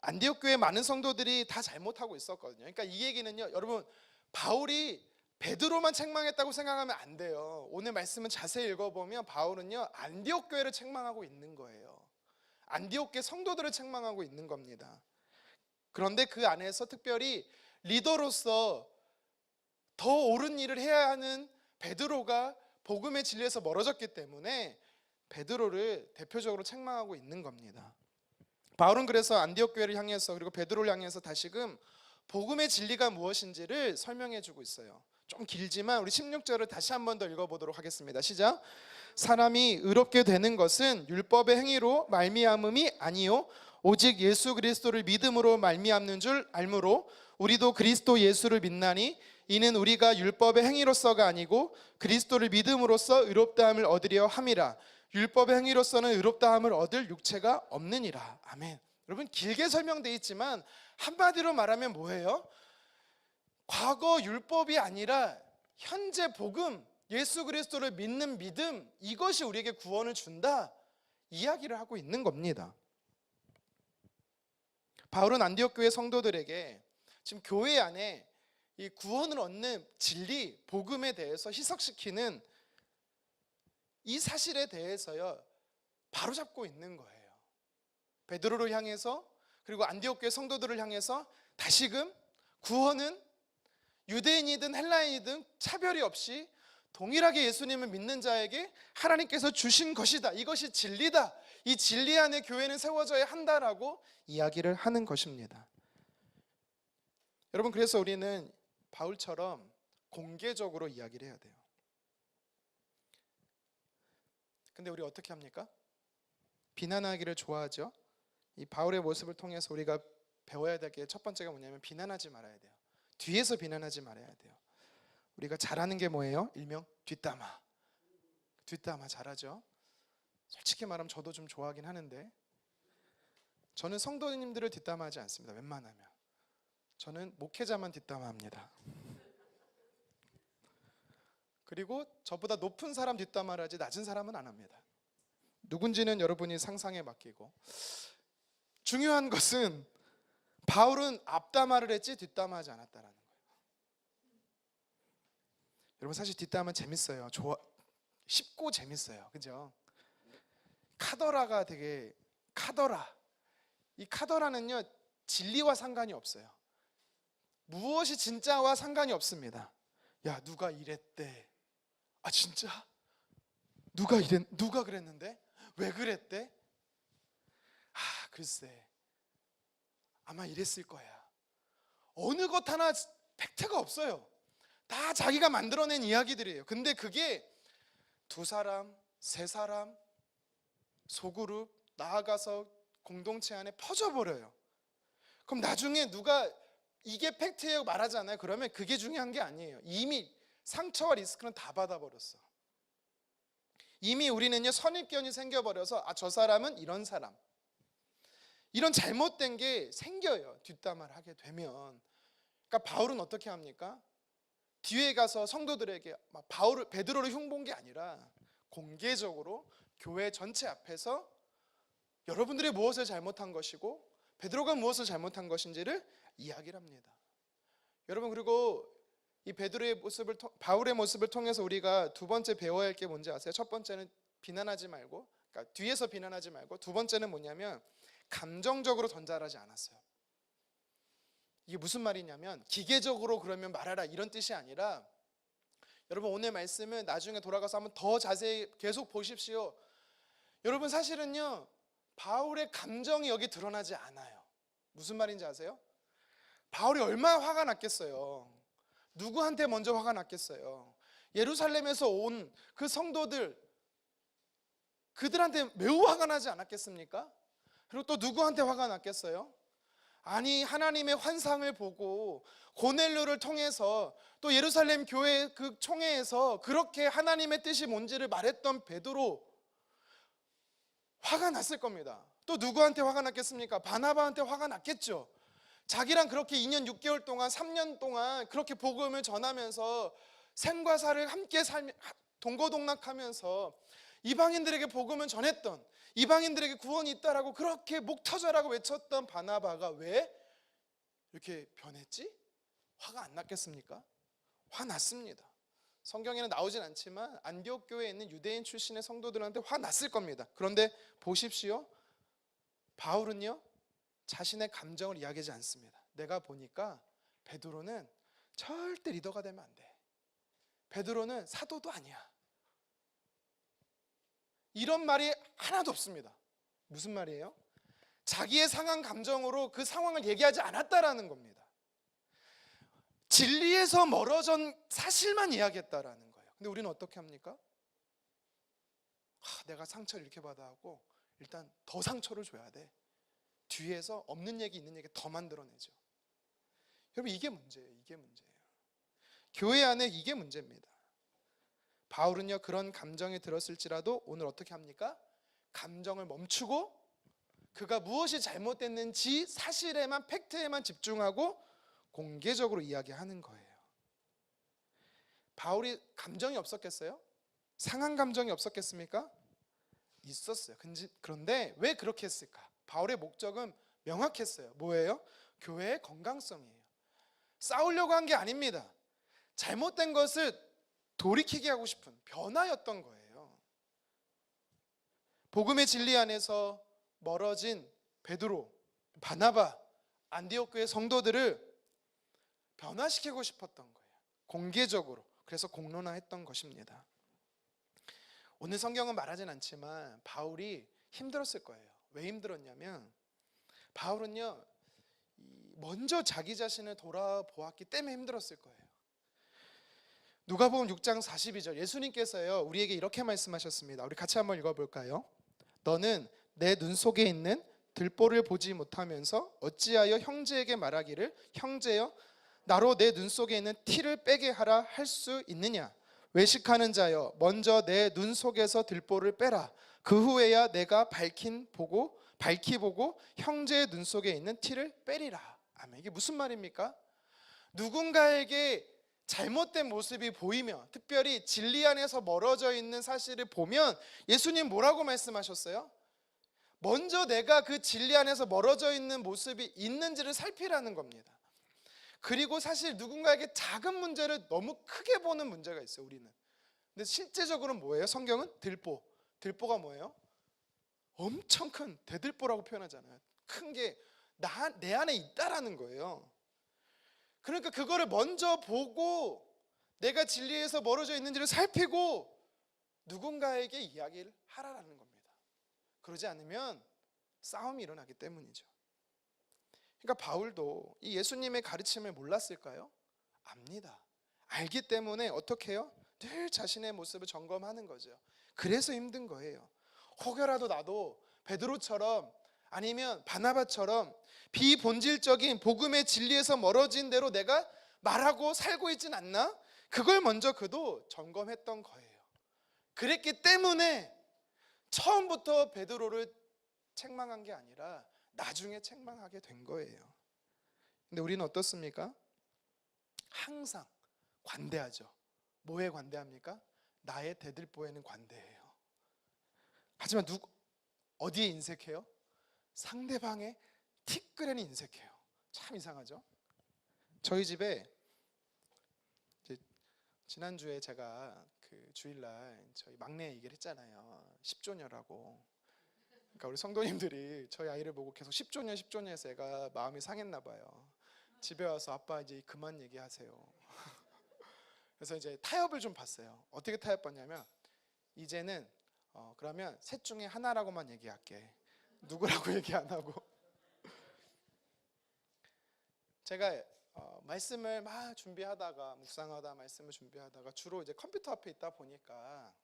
안디옥 교회 많은 성도들이 다 잘못하고 있었거든요. 그러니까 이 얘기는요, 여러분, 바울이 베드로만 책망했다고 생각하면 안 돼요. 오늘 말씀은 자세히 읽어보면 바울은요, 안디옥 교회를 책망하고 있는 거예요. 안디옥 교회 성도들을 책망하고 있는 겁니다. 그런데 그 안에서 특별히 리더로서 더 옳은 일을 해야 하는 베드로가 복음의 진리에서 멀어졌기 때문에 베드로를 대표적으로 책망하고 있는 겁니다. 바울은 그래서 안디옥 교회를 향해서 그리고 베드로를 향해서 다시금 복음의 진리가 무엇인지를 설명해 주고 있어요. 좀 길지만 우리 16절을 다시 한 번 더 읽어보도록 하겠습니다. 시작. 사람이 의롭게 되는 것은 율법의 행위로 말미암음이 아니요 오직 예수 그리스도를 믿음으로 말미암는 줄 알므로 우리도 그리스도 예수를 믿나니 이는 우리가 율법의 행위로서가 아니고 그리스도를 믿음으로써 의롭다함을 얻으려 함이라. 율법의 행위로서는 의롭다함을 얻을 육체가 없느니라. 아멘. 여러분, 길게 설명되어 있지만 한마디로 말하면 뭐예요? 과거 율법이 아니라 현재 복음, 예수 그리스도를 믿는 믿음, 이것이 우리에게 구원을 준다 이야기를 하고 있는 겁니다. 바울은 안디옥 교회 성도들에게 지금 교회 안에 이 구원을 얻는 진리, 복음에 대해서 희석시키는 이 사실에 대해서요 바로잡고 있는 거예요. 베드로를 향해서 그리고 안디옥 교회 성도들을 향해서 다시금 구원은 유대인이든 헬라인이든 차별이 없이 동일하게 예수님을 믿는 자에게 하나님께서 주신 것이다. 이것이 진리다. 이 진리 안에 교회는 세워져야 한다라고 이야기를 하는 것입니다. 여러분, 그래서 우리는 바울처럼 공개적으로 이야기를 해야 돼요. 근데 우리 어떻게 합니까? 비난하기를 좋아하죠. 이 바울의 모습을 통해서 우리가 배워야 될 게 첫 번째가 뭐냐면 비난하지 말아야 돼요. 뒤에서 비난하지 말아야 돼요. 우리가 잘하는 게 뭐예요? 일명 뒷담화. 뒷담화 잘하죠. 솔직히 말하면 저도 좀 좋아하긴 하는데 저는 성도님들을 뒷담화하지 않습니다. 웬만하면 저는 목회자만 뒷담화합니다. 그리고 저보다 높은 사람 뒷담화를 하지 낮은 사람은 안 합니다. 누군지는 여러분이 상상에 맡기고, 중요한 것은 바울은 앞담화를 했지 뒷담화하지 않았다라는 거예요. 여러분, 사실 뒷담화는 재밌어요. 쉽고 재밌어요. 그죠? 카더라가 되게 이 카더라는요 진리와 상관이 없어요. 무엇이 진짜와 상관이 없습니다. 야, 누가 이랬대. 아, 진짜? 누가 그랬는데? 왜 그랬대? 아, 글쎄, 아마 이랬을 거야. 어느 것 하나 팩트가 없어요. 다 자기가 만들어낸 이야기들이에요. 근데 그게 두 사람, 세 사람, 소그룹, 나아가서 공동체 안에 퍼져버려요. 그럼 나중에 누가 이게 팩트예요 말하잖아요. 그러면 그게 중요한 게 아니에요. 이미 상처와 리스크는 다 받아버렸어. 이미 우리는요 선입견이 생겨버려서 저 사람은 이런 사람, 이런 잘못된 게 생겨요. 뒷담화를 하게 되면. 그러니까 바울은 어떻게 합니까? 뒤에 가서 성도들에게 베드로를 흉본 게 아니라 공개적으로 교회 전체 앞에서 여러분들이 무엇을 잘못한 것이고 베드로가 무엇을 잘못한 것인지를 이야기를 합니다. 여러분, 그리고 이 바울의 모습을 통해서 우리가 두 번째 배워야 할 게 뭔지 아세요? 첫 번째는 비난하지 말고, 그러니까 뒤에서 비난하지 말고, 두 번째는 뭐냐면 감정적으로 전달하지 않았어요. 이게 무슨 말이냐면 기계적으로 그러면 말하라 이런 뜻이 아니라, 여러분 오늘 말씀은 나중에 돌아가서 한번 더 자세히 계속 보십시오. 여러분 사실은요 바울의 감정이 여기 드러나지 않아요. 무슨 말인지 아세요? 바울이 얼마나 화가 났겠어요. 누구한테 먼저 화가 났겠어요? 예루살렘에서 온 그 성도들, 그들한테 매우 화가 나지 않았겠습니까? 그리고 또 누구한테 화가 났겠어요? 아니, 하나님의 환상을 보고 고넬료를 통해서 또 예루살렘 교회 그 총회에서 그렇게 하나님의 뜻이 뭔지를 말했던 베드로, 화가 났을 겁니다. 또 누구한테 화가 났겠습니까? 바나바한테 화가 났겠죠. 자기랑 그렇게 2년 6개월 동안 3년 동안 그렇게 복음을 전하면서 생과 사를 함께 동고동락하면서 이방인들에게 복음을 전했던, 이방인들에게 구원이 있다라고 그렇게 목 터져라고 외쳤던 바나바가 왜 이렇게 변했지? 화가 안 났겠습니까? 화 났습니다. 성경에는 나오진 않지만 안디옥 교회에 있는 유대인 출신의 성도들한테 화 났을 겁니다. 그런데 보십시오, 바울은요 자신의 감정을 이야기하지 않습니다. 내가 보니까 베드로는 절대 리더가 되면 안 돼. 베드로는 사도도 아니야. 이런 말이 하나도 없습니다. 무슨 말이에요? 자기의 상한 감정으로 그 상황을 얘기하지 않았다라는 겁니다. 진리에서 멀어진 사실만 이야기했다라는 거예요. 근데 우리는 어떻게 합니까? 내가 상처를 이렇게 받아하고 일단 더 상처를 줘야 돼. 뒤에서 없는 얘기 있는 얘기 더 만들어내죠. 여러분 이게 문제예요. 이게 문제예요. 교회 안에 이게 문제입니다. 바울은요 그런 감정이 들었을지라도 오늘 어떻게 합니까? 감정을 멈추고 그가 무엇이 잘못됐는지 사실에만, 팩트에만 집중하고 공개적으로 이야기하는 거예요. 바울이 감정이 없었겠어요? 상한 감정이 없었겠습니까? 있었어요. 그런데 왜 그렇게 했을까? 바울의 목적은 명확했어요. 뭐예요? 교회의 건강성이에요. 싸우려고 한 게 아닙니다. 잘못된 것을 돌이키게 하고 싶은 변화였던 거예요. 복음의 진리 안에서 멀어진 베드로, 바나바, 안디옥 교회 성도들을 변화시키고 싶었던 거예요. 공개적으로. 그래서 공론화했던 것입니다. 오늘 성경은 말하진 않지만 바울이 힘들었을 거예요. 왜 힘들었냐면 바울은요 먼저 자기 자신을 돌아보았기 때문에 힘들었을 거예요. 누가복음 6장 42절, 예수님께서요 우리에게 이렇게 말씀하셨습니다. 우리 같이 한번 읽어볼까요? 너는 내 눈 속에 있는 들보를 보지 못하면서 어찌하여 형제에게 말하기를 형제여 나로 내 눈 속에 있는 티를 빼게 하라 할 수 있느냐? 외식하는 자여 먼저 내 눈 속에서 들보를 빼라. 그 후에야 내가 밝히 보고 형제의 눈 속에 있는 티를 빼리라. 아멘. 이게 무슨 말입니까? 누군가에게 잘못된 모습이 보이며 특별히 진리 안에서 멀어져 있는 사실을 보면 예수님 뭐라고 말씀하셨어요? 먼저 내가 그 진리 안에서 멀어져 있는 모습이 있는지를 살피라는 겁니다. 그리고 사실 누군가에게 작은 문제를 너무 크게 보는 문제가 있어요, 우리는. 근데 실제적으로는 뭐예요? 성경은 들보. 들보가 뭐예요? 엄청 큰 대들보라고 표현하잖아요. 큰 게 내 안에 있다라는 거예요. 그러니까 그거를 먼저 보고 내가 진리에서 멀어져 있는지를 살피고 누군가에게 이야기를 하라라는 겁니다. 그러지 않으면 싸움이 일어나기 때문이죠. 그러니까 바울도 이 예수님의 가르침을 몰랐을까요? 압니다. 알기 때문에 어떻게 해요? 늘 자신의 모습을 점검하는 거죠. 그래서 힘든 거예요. 혹여라도 나도 베드로처럼 아니면 바나바처럼 비본질적인 복음의 진리에서 멀어진 대로 내가 말하고 살고 있진 않나? 그걸 먼저 그도 점검했던 거예요. 그랬기 때문에 처음부터 베드로를 책망한 게 아니라 나중에 책망하게 된 거예요. 근데 우리는 어떻습니까? 항상 관대하죠. 뭐에 관대합니까? 나의 대들보에는 관대해요. 하지만 어디에 인색해요? 상대방의 티끌에는 인색해요. 참 이상하죠? 저희 집에 지난주에 제가 그 주일날 저희 막내 얘기를 했잖아요. 10조녀라고. 그러니까 우리 성도님들이 저희 아이를 보고 계속 10조녀 해서 애가 마음이 상했나 봐요. 집에 와서 아빠 이제 그만 얘기하세요. 그래서 이제 타협을 좀 봤어요. 어떻게 타협 봤냐면 이제는 그러면 셋 중에 하나라고만 얘기할게. 누구라고 얘기 안 하고. 제가 말씀을 막 준비하다가 묵상하다 말씀을 준비하다가 주로 이제 컴퓨터 앞에 있다 보니까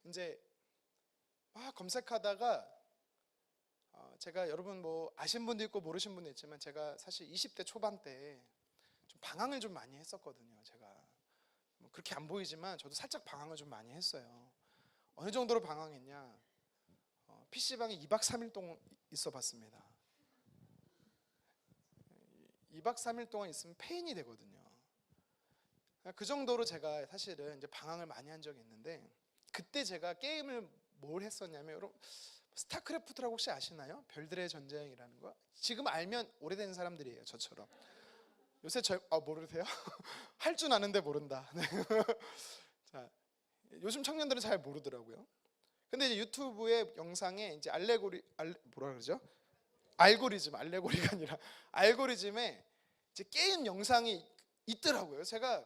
이제 막 검색하다가 제가 여러분 뭐 아신 분도 있고 모르신 분도 있지만 제가 사실 20대 초반 때 좀 방황을 좀 많이 했었거든요. 제가 뭐 그렇게 안 보이지만 저도 살짝 방황을 좀 많이 했어요. 어느 정도로 방황했냐? PC방에 2박 3일 동안 있어 봤습니다. 2박 3일 동안 있으면 페인이 되거든요. 그 정도로 제가 사실은 이제 방황을 많이 한 적이 있는데 그때 제가 게임을 뭘 했었냐면 여러분 스타크래프트라고 혹시 아시나요? 별들의 전쟁이라는 거. 지금 알면 오래된 사람들이에요. 저처럼. 요새 모르세요? 할 줄 아는데 모른다. 네. 자, 요즘 청년들은 잘 모르더라고요. 근데 이제 유튜브의 영상에 이제 뭐라 그러죠? 알고리즘가 아니라 알고리즘에 이제 게임 영상이 있더라고요. 제가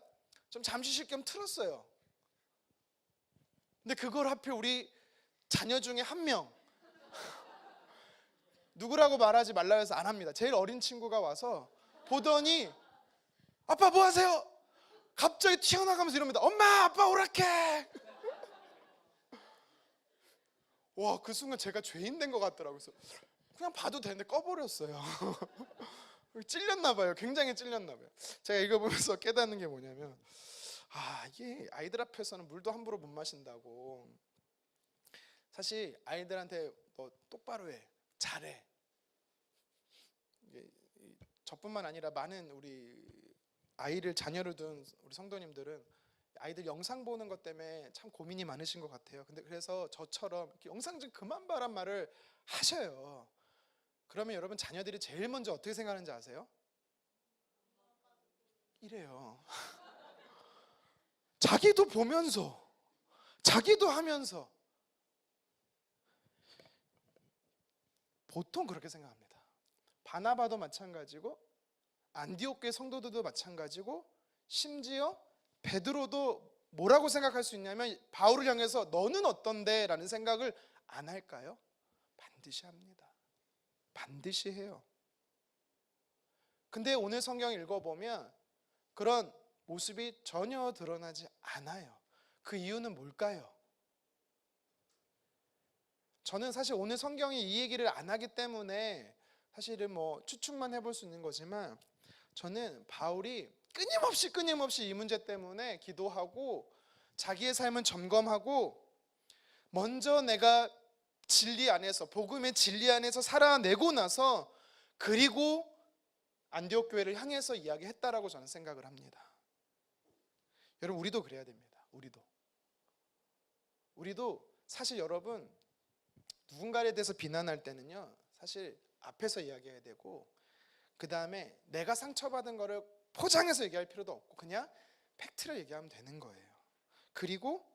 좀 잠시 쉴 겸 틀었어요. 근데 그걸 하필 우리 자녀 중에 한 명 누구라고 말하지 말라 해서 안 합니다. 제일 어린 친구가 와서 보더니 아빠 뭐 하세요? 갑자기 튀어나가면서 이럽니다. 엄마 아빠 오락해. 와, 그 순간 제가 죄인 된 것 같더라고요. 그래서 그냥 봐도 되는데 꺼버렸어요. 찔렸나 봐요. 굉장히 찔렸나 봐요. 제가 읽어보면서 깨닫는 게 뭐냐면 이게 아이들 앞에서는 물도 함부로 못 마신다고. 사실 아이들한테 너 똑바로 해, 잘해. 저뿐만 아니라 많은 우리 자녀를 둔 우리 성도님들은 아이들 영상 보는 것 때문에 참 고민이 많으신 것 같아요. 근데 그래서 저처럼 이렇게 영상 좀 그만 봐란 말을 하셔요. 그러면 여러분 자녀들이 제일 먼저 어떻게 생각하는지 아세요? 이래요. 자기도 보면서 자기도 하면서 보통 그렇게 생각합니다. 바나바도 마찬가지고 안디옥 교회 성도들도 마찬가지고 심지어 베드로도 뭐라고 생각할 수 있냐면 바울을 향해서 너는 어떤데? 라는 생각을 안 할까요? 반드시 합니다. 반드시 해요. 근데 오늘 성경 읽어보면 그런 모습이 전혀 드러나지 않아요. 그 이유는 뭘까요? 저는 사실 오늘 성경이 이 얘기를 안 하기 때문에 사실은 뭐 추측만 해볼 수 있는 거지만 저는 바울이 끊임없이 이 문제 때문에 기도하고 자기의 삶은 점검하고 먼저 내가 진리 안에서 복음의 진리 안에서 살아내고 나서 그리고 안디옥 교회를 향해서 이야기했다라고 저는 생각을 합니다. 여러분 우리도 그래야 됩니다. 우리도 사실 여러분 누군가에 대해서 비난할 때는요 사실 앞에서 이야기해야 되고 그 다음에 내가 상처받은 거를 포장해서 얘기할 필요도 없고 그냥 팩트를 얘기하면 되는 거예요. 그리고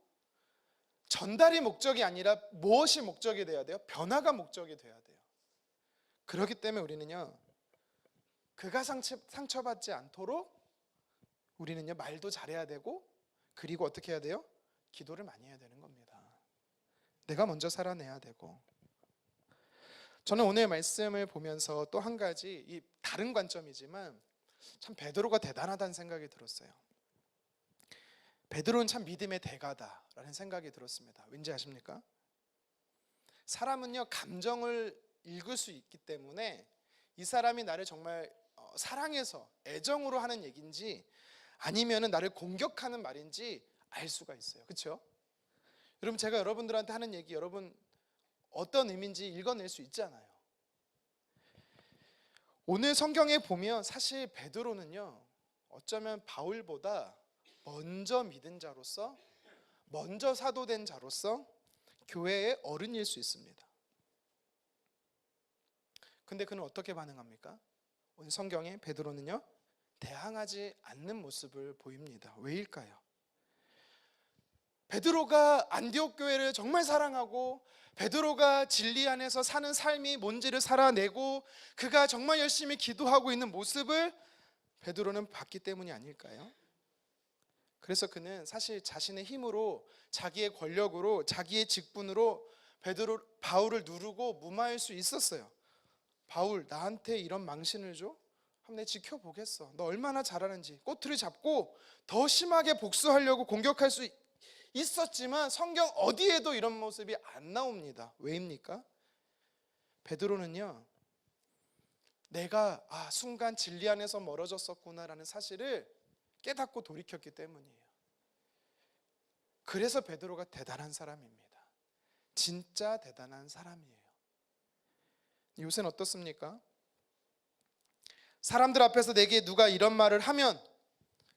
전달이 목적이 아니라 무엇이 목적이 돼야 돼요? 변화가 목적이 돼야 돼요. 그렇기 때문에 우리는요 그가 상처받지 않도록 우리는요 말도 잘해야 되고 그리고 어떻게 해야 돼요? 기도를 많이 해야 되는 겁니다. 내가 먼저 살아내야 되고. 저는 오늘 말씀을 보면서 또 한 가지 이 다른 관점이지만 참 베드로가 대단하다는 생각이 들었어요. 베드로는 참 믿음의 대가다라는 생각이 들었습니다. 왠지 아십니까? 사람은요 감정을 읽을 수 있기 때문에 이 사람이 나를 정말 사랑해서 애정으로 하는 얘기인지 아니면은 나를 공격하는 말인지 알 수가 있어요. 그렇죠? 여러분, 제가 여러분들한테 하는 얘기 여러분 어떤 의미인지 읽어낼 수 있잖아요. 오늘 성경에 보면 사실 베드로는요, 어쩌면 바울보다 먼저 믿은 자로서, 먼저 사도된 자로서 교회의 어른일 수 있습니다. 근데 그는 어떻게 반응합니까? 오늘 성경에 베드로는요, 대항하지 않는 모습을 보입니다. 왜일까요? 베드로가 안디옥 교회를 정말 사랑하고 베드로가 진리 안에서 사는 삶이 뭔지를 살아내고 그가 정말 열심히 기도하고 있는 모습을 베드로는 봤기 때문이 아닐까요? 그래서 그는 사실 자신의 힘으로, 자기의 권력으로, 자기의 직분으로 바울을 누르고 무마할 수 있었어요. 바울, 나한테 이런 망신을 줘? 한번 내 지켜보겠어. 너 얼마나 잘하는지. 꼬투리 잡고 더 심하게 복수하려고 공격할 수 있었지만 성경 어디에도 이런 모습이 안 나옵니다. 왜입니까? 베드로는요, 내가 순간 진리 안에서 멀어졌었구나라는 사실을 깨닫고 돌이켰기 때문이에요. 그래서 베드로가 대단한 사람입니다. 진짜 대단한 사람이에요. 요새는 어떻습니까? 사람들 앞에서 내게 누가 이런 말을 하면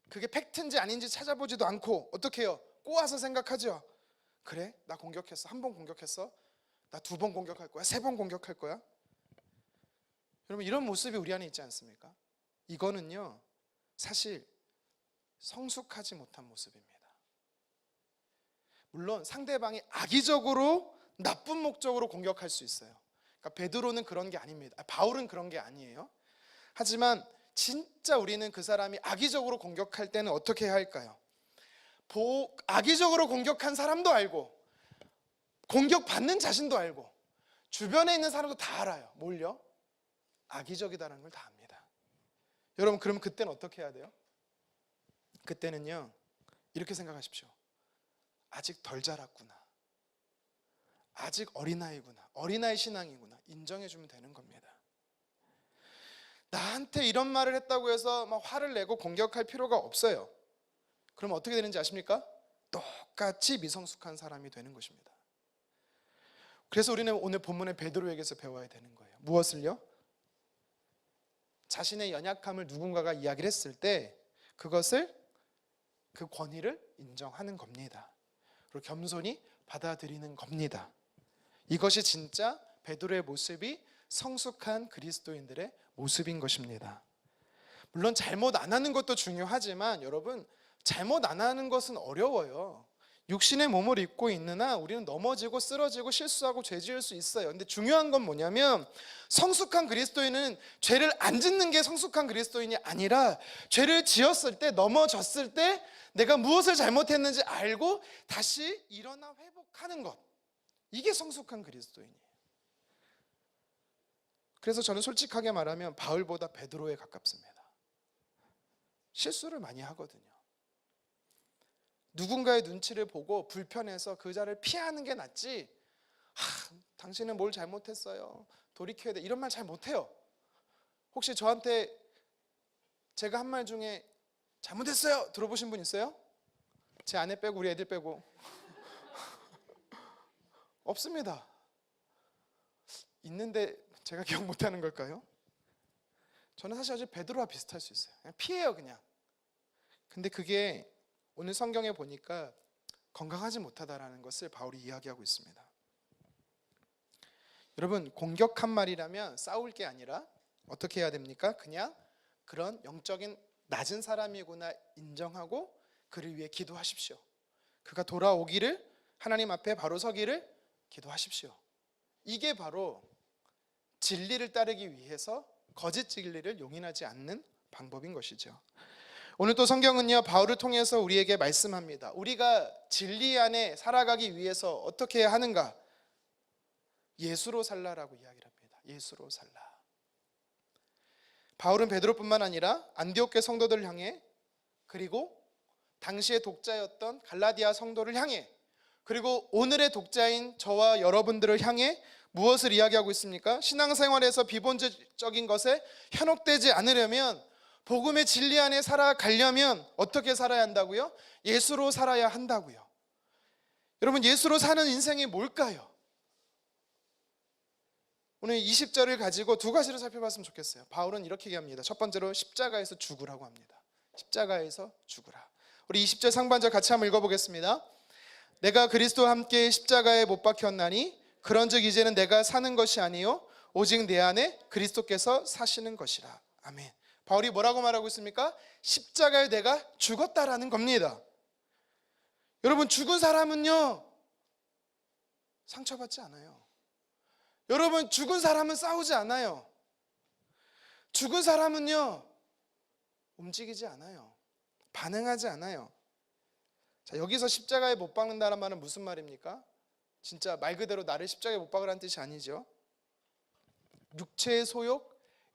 그게 팩트인지 아닌지 찾아보지도 않고 어떻게 해요? 꼬아서 생각하죠. 그래? 나 공격했어. 한 번 공격했어? 나 2번 공격할 거야? 3번 공격할 거야? 여러분, 이런 모습이 우리 안에 있지 않습니까? 이거는요, 사실 성숙하지 못한 모습입니다. 물론 상대방이 악의적으로 나쁜 목적으로 공격할 수 있어요. 그러니까 베드로는 그런 게 아닙니다. 바울은 그런 게 아니에요. 하지만 진짜 우리는 그 사람이 악의적으로 공격할 때는 어떻게 해야 할까요? 악의적으로 공격한 사람도 알고 공격받는 자신도 알고 주변에 있는 사람도 다 알아요. 뭘요? 악의적이다라는 걸 다 압니다. 여러분, 그럼 그때는 어떻게 해야 돼요? 그때는요, 이렇게 생각하십시오. 아직 덜 자랐구나. 아직 어린아이구나. 어린아이 신앙이구나. 인정해주면 되는 겁니다. 나한테 이런 말을 했다고 해서 막 화를 내고 공격할 필요가 없어요. 그럼 어떻게 되는지 아십니까? 똑같이 미성숙한 사람이 되는 것입니다. 그래서 우리는 오늘 본문의 베드로에게서 배워야 되는 거예요. 무엇을요? 자신의 연약함을 누군가가 이야기를 했을 때 그것을, 그 권위를 인정하는 겁니다. 그리고 겸손히 받아들이는 겁니다. 이것이 진짜 베드로의 모습이 성숙한 그리스도인들의 모습인 것입니다. 물론 잘못 안 하는 것도 중요하지만 여러분, 잘못 안 하는 것은 어려워요. 육신의 몸을 입고 있는 한 우리는 넘어지고 쓰러지고 실수하고 죄 지을 수 있어요. 근데 중요한 건 뭐냐면 성숙한 그리스도인은 죄를 안 짓는 게 성숙한 그리스도인이 아니라 죄를 지었을 때, 넘어졌을 때 내가 무엇을 잘못했는지 알고 다시 일어나 회복하는 것, 이게 성숙한 그리스도인이에요. 그래서 저는 솔직하게 말하면 바울보다 베드로에 가깝습니다. 실수를 많이 하거든요. 누군가의 눈치를 보고 불편해서 그 자를 피하는 게 낫지, 당신은 뭘 잘못했어요, 돌이켜야 돼, 이런 말 잘 못해요. 혹시 저한테 제가 한 말 중에 잘못했어요 들어보신 분 있어요? 제 아내 빼고 우리 애들 빼고 없습니다. 있는데 제가 기억 못하는 걸까요? 저는 사실 아주 베드로와 비슷할 수 있어요. 그냥 피해요, 그냥. 근데 그게 오늘 성경에 보니까 건강하지 못하다라는 것을 바울이 이야기하고 있습니다. 여러분, 공격한 말이라면 싸울 게 아니라 어떻게 해야 됩니까? 그냥 그런 영적인 낮은 사람이구나 인정하고 그를 위해 기도하십시오. 그가 돌아오기를, 하나님 앞에 바로 서기를 기도하십시오. 이게 바로 진리를 따르기 위해서 거짓 진리를 용인하지 않는 방법인 것이죠. 오늘 또 성경은요, 바울을 통해서 우리에게 말씀합니다. 우리가 진리 안에 살아가기 위해서 어떻게 해야 하는가? 예수로 살라라고 이야기를 합니다. 예수로 살라. 바울은 베드로뿐만 아니라 안디옥 교회 성도들을 향해, 그리고 당시의 독자였던 갈라디아 성도를 향해, 그리고 오늘의 독자인 저와 여러분들을 향해 무엇을 이야기하고 있습니까? 신앙생활에서 비본질적인 것에 현혹되지 않으려면, 복음의 진리 안에 살아가려면 어떻게 살아야 한다고요? 예수로 살아야 한다고요. 여러분, 예수로 사는 인생이 뭘까요? 오늘 20절을 가지고 두 가지를 살펴봤으면 좋겠어요. 바울은 이렇게 얘기합니다. 첫 번째로 십자가에서 죽으라고 합니다. 십자가에서 죽으라. 우리 20절 상반절 같이 한번 읽어보겠습니다. 내가 그리스도와 함께 십자가에 못 박혔나니 그런즉 이제는 내가 사는 것이 아니요 오직 내 안에 그리스도께서 사시는 것이라. 아멘. 바울이 뭐라고 말하고 있습니까? 십자가에 내가 죽었다라는 겁니다. 여러분, 죽은 사람은요 상처받지 않아요. 여러분, 죽은 사람은 싸우지 않아요. 죽은 사람은요 움직이지 않아요. 반응하지 않아요. 자, 여기서 십자가에 못 박는다는 말은 무슨 말입니까? 진짜 말 그대로 나를 십자가에 못 박으라는 뜻이 아니죠. 육체의 소욕,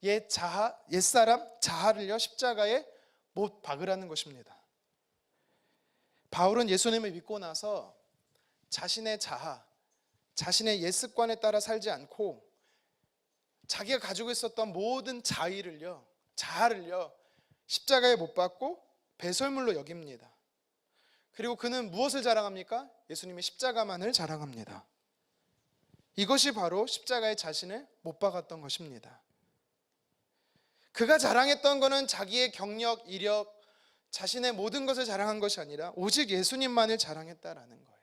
옛 자아, 옛사람 자아를요 십자가에 못 박으라는 것입니다. 바울은 예수님을 믿고 나서 자신의 자아, 자신의 옛 습관에 따라 살지 않고 자기가 가지고 있었던 모든 자아를요 십자가에 못 박고 배설물로 여깁니다. 그리고 그는 무엇을 자랑합니까? 예수님의 십자가만을 자랑합니다. 이것이 바로 십자가에 자신을 못 박았던 것입니다. 그가 자랑했던 것은 자기의 경력, 이력, 자신의 모든 것을 자랑한 것이 아니라 오직 예수님만을 자랑했다라는 거예요.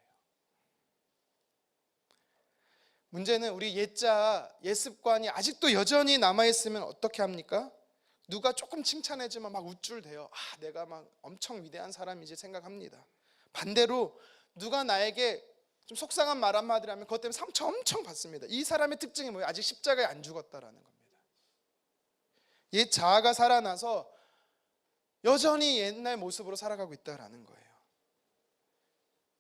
문제는 우리 옛자, 옛습관이 아직도 여전히 남아있으면 어떻게 합니까? 누가 조금 칭찬해주면 막 우쭐대요. 내가 막 엄청 위대한 사람이지 생각합니다. 반대로 누가 나에게 좀 속상한 말 한마디를 하면 그것 때문에 상처 엄청 받습니다. 이 사람의 특징이 뭐예요? 아직 십자가에 안 죽었다라는 겁니다. 옛 자아가 살아나서 여전히 옛날 모습으로 살아가고 있다라는 거예요.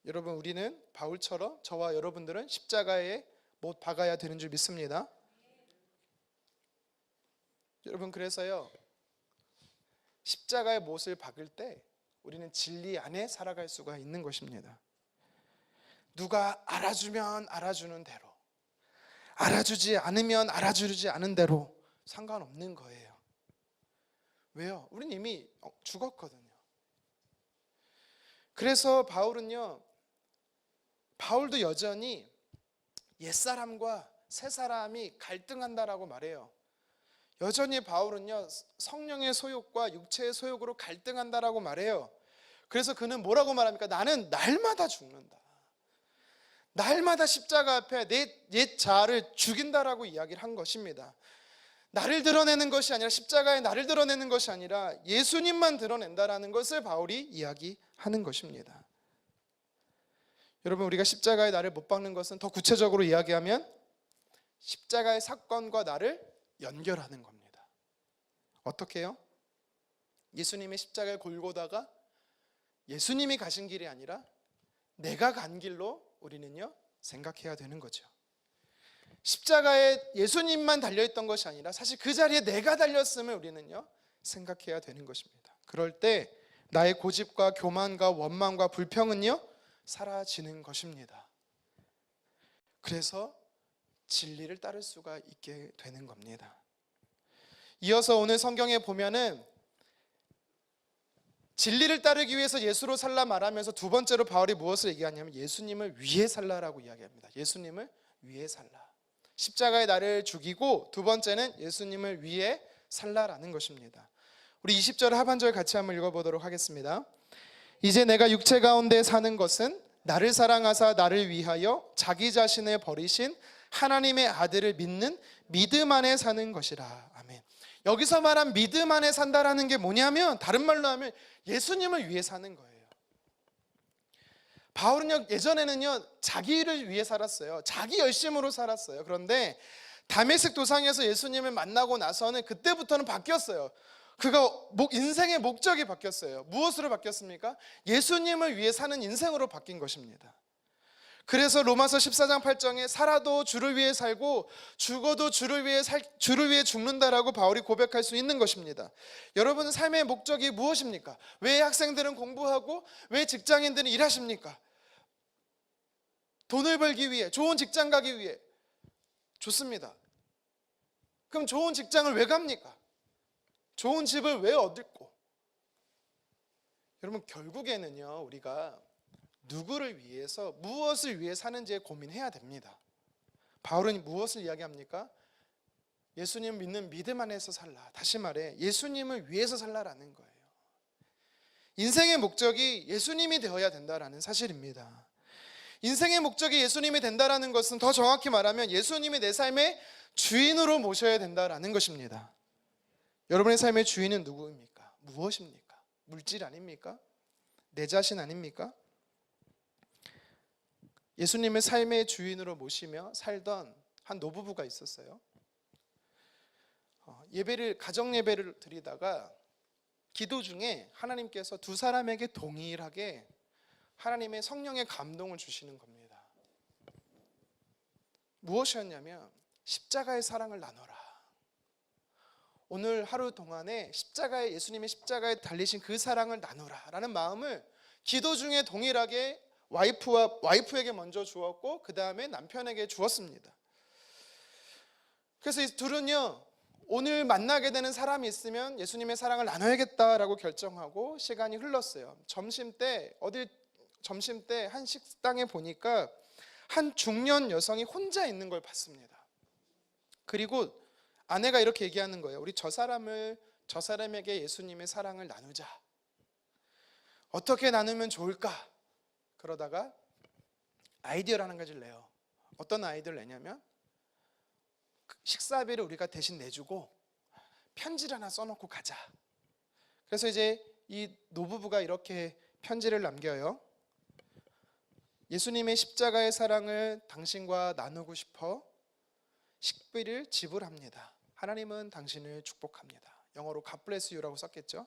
여러분, 우리는 바울처럼 저와 여러분들은 십자가에 못 박아야 되는 줄 믿습니다. 여러분, 그래서요 십자가에 못을 박을 때 우리는 진리 안에 살아갈 수가 있는 것입니다. 누가 알아주면 알아주는 대로, 알아주지 않으면 알아주지 않은 대로 상관없는 거예요. 왜요? 우린 이미 죽었거든요. 그래서 바울도 여전히 옛사람과 새사람이 갈등한다라고 말해요. 여전히 바울은요 성령의 소욕과 육체의 소욕으로 갈등한다라고 말해요. 그래서 그는 뭐라고 말합니까? 나는 날마다 죽는다. 날마다 십자가 앞에 내 옛 자아를 죽인다라고 이야기를 한 것입니다. 나를 드러내는 것이 아니라, 십자가에 나를 드러내는 것이 아니라 예수님만 드러낸다라는 것을 바울이 이야기하는 것입니다. 여러분, 우리가 십자가에 나를 못 박는 것은 더 구체적으로 이야기하면 십자가의 사건과 나를 연결하는 겁니다. 어떻게 해요? 예수님의 십자가의 골고다가 예수님이 가신 길이 아니라 내가 간 길로 우리는요 생각해야 되는 거죠. 십자가에 예수님만 달려있던 것이 아니라 사실 그 자리에 내가 달렸음을 우리는요 생각해야 되는 것입니다. 그럴 때 나의 고집과 교만과 원망과 불평은요 사라지는 것입니다. 그래서 진리를 따를 수가 있게 되는 겁니다. 이어서 오늘 성경에 보면은 진리를 따르기 위해서 예수로 살라 말하면서 두 번째로 바울이 무엇을 얘기하냐면 예수님을 위해 살라라고 이야기합니다. 예수님을 위해 살라. 십자가에 나를 죽이고 두 번째는 예수님을 위해 살라라는 것입니다. 우리 20절 하반절 같이 한번 읽어보도록 하겠습니다. 이제 내가 육체 가운데 사는 것은 나를 사랑하사 나를 위하여 자기 자신을 버리신 하나님의 아들을 믿는 믿음 안에 사는 것이라. 아멘. 여기서 말한 믿음 안에 산다라는 게 뭐냐면, 다른 말로 하면 예수님을 위해 사는 거예요. 바울은요 예전에는요 자기를 위해 살았어요. 자기 열심으로 살았어요. 그런데 다메섹 도상에서 예수님을 만나고 나서는 그때부터는 바뀌었어요. 그가 인생의 목적이 바뀌었어요. 무엇으로 바뀌었습니까? 예수님을 위해 사는 인생으로 바뀐 것입니다. 그래서 로마서 14장 8절에 살아도 주를 위해 살고 죽어도 주를 위해 죽는다라고 바울이 고백할 수 있는 것입니다. 여러분, 삶의 목적이 무엇입니까? 왜 학생들은 공부하고 왜 직장인들은 일하십니까? 돈을 벌기 위해, 좋은 직장 가기 위해. 좋습니다. 그럼 좋은 직장을 왜 갑니까? 좋은 집을 왜 얻고? 여러분, 결국에는요 우리가 누구를 위해서 무엇을 위해 사는지에 고민해야 됩니다. 바울은 무엇을 이야기합니까? 예수님 믿는 믿음 안에서 살라. 다시 말해 예수님을 위해서 살라라는 거예요. 인생의 목적이 예수님이 되어야 된다라는 사실입니다. 인생의 목적이 예수님이 된다라는 것은 더 정확히 말하면 예수님이 내 삶의 주인으로 모셔야 된다라는 것입니다. 여러분의 삶의 주인은 누구입니까? 무엇입니까? 물질 아닙니까? 내 자신 아닙니까? 예수님을 삶의 주인으로 모시며 살던 한 노부부가 있었어요. 가정 예배를 드리다가 기도 중에 하나님께서 두 사람에게 동일하게 하나님의 성령의 감동을 주시는 겁니다. 무엇이었냐면 십자가의 사랑을 나눠라. 오늘 하루 동안에 예수님의 십자가에 달리신 그 사랑을 나누라 라는 마음을 기도 중에 동일하게 와이프에게 먼저 주었고 그 다음에 남편에게 주었습니다. 그래서 이 둘은요, 오늘 만나게 되는 사람이 있으면 예수님의 사랑을 나눠야겠다라고 결정하고 시간이 흘렀어요. 점심 때 한 식당에 보니까 한 중년 여성이 혼자 있는 걸 봤습니다. 그리고 아내가 이렇게 얘기하는 거예요. 우리 저 사람에게 예수님의 사랑을 나누자. 어떻게 나누면 좋을까? 그러다가 아이디어를 하는 가지를 내요. 어떤 아이디어를 내냐면 식사비를 우리가 대신 내주고 편지를 하나 써놓고 가자. 그래서 이제 이 노부부가 이렇게 편지를 남겨요. 예수님의 십자가의 사랑을 당신과 나누고 싶어 식비를 지불합니다. 하나님은 당신을 축복합니다. 영어로 God bless you라고 썼겠죠.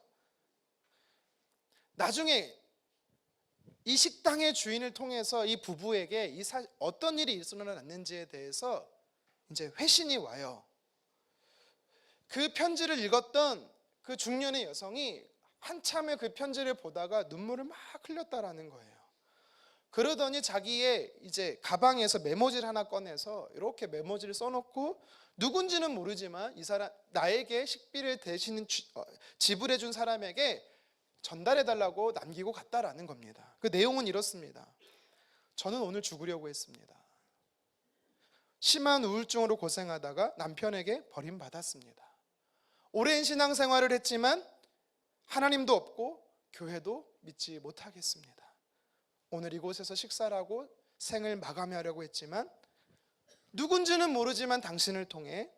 나중에 이 식당의 주인을 통해서 이 부부에게 어떤 일이 일어났는지에 대해서 이제 회신이 와요. 그 편지를 읽었던 그 중년의 여성이 한참에 그 편지를 보다가 눈물을 막 흘렸다라는 거예요. 그러더니 자기의 이제 가방에서 메모지를 하나 꺼내서 이렇게 메모지를 써놓고 누군지는 모르지만 이 사람 나에게 식비를 대신 지불해 준 사람에게 전달해 달라고 남기고 갔다라는 겁니다. 그 내용은 이렇습니다. 저는 오늘 죽으려고 했습니다. 심한 우울증으로 고생하다가 남편에게 버림받았습니다. 오랜 신앙생활을 했지만 하나님도 없고 교회도 믿지 못하겠습니다. 오늘 이곳에서 식사를 하고 생을 마감하려고 했지만 누군지는 모르지만 당신을 통해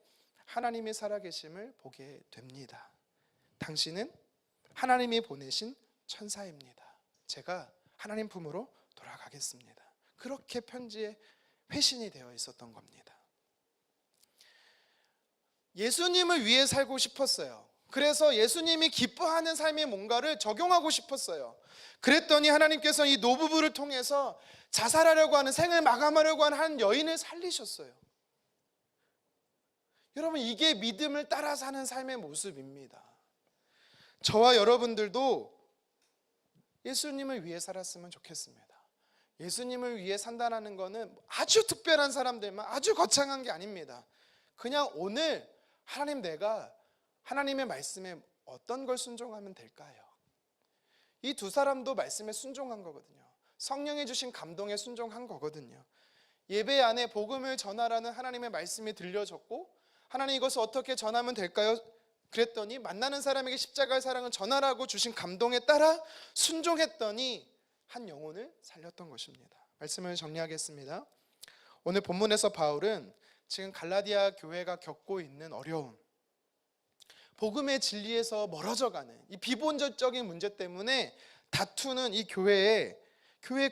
하나님의 살아계심을 보게 됩니다. 당신은 하나님이 보내신 천사입니다. 제가 하나님 품으로 돌아가겠습니다. 그렇게 편지에 회신이 되어 있었던 겁니다. 예수님을 위해 살고 싶었어요. 그래서 예수님이 기뻐하는 삶의 뭔가를 적용하고 싶었어요. 그랬더니 하나님께서 이 노부부를 통해서 자살하려고 하는, 생을 마감하려고 하는 한 여인을 살리셨어요. 여러분, 이게 믿음을 따라 사는 삶의 모습입니다. 저와 여러분들도 예수님을 위해 살았으면 좋겠습니다. 예수님을 위해 산다는 것은 아주 특별한 사람들만, 아주 거창한 게 아닙니다. 그냥 오늘 하나님, 내가 하나님의 말씀에 어떤 걸 순종하면 될까요? 이 두 사람도 말씀에 순종한 거거든요. 성령이 주신 감동에 순종한 거거든요. 예배 안에 복음을 전하라는 하나님의 말씀이 들려졌고, 하나님 이것을 어떻게 전하면 될까요? 그랬더니 만나는 사람에게 십자가의 사랑을 전하라고 주신 감동에 따라 순종했더니 한 영혼을 살렸던 것입니다. 말씀을 정리하겠습니다. 오늘 본문에서 바울은 지금 갈라디아 교회가 겪고 있는 어려움, 복음의 진리에서 멀어져가는 이 비본질적인 문제 때문에 다투는 이 교회의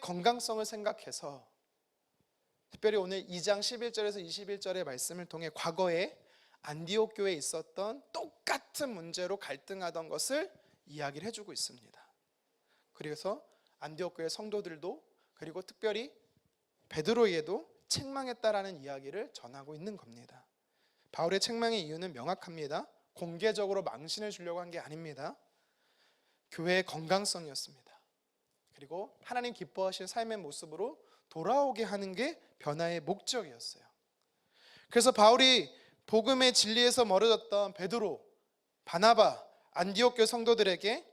건강성을 생각해서, 특별히 오늘 2장 11절에서 21절의 말씀을 통해 과거에 안디옥 교회에 있었던 똑같은 문제로 갈등하던 것을 이야기를 해주고 있습니다. 그래서 안디옥 교회 성도들도, 그리고 특별히 베드로에게도 책망했다라는 이야기를 전하고 있는 겁니다. 바울의 책망의 이유는 명확합니다. 공개적으로 망신을 주려고 한 게 아닙니다. 교회의 건강성이었습니다. 그리고 하나님 기뻐하시는 삶의 모습으로 돌아오게 하는 게 변화의 목적이었어요. 그래서 바울이 복음의 진리에서 멀어졌던 베드로, 바나바, 안디옥 교회 성도들에게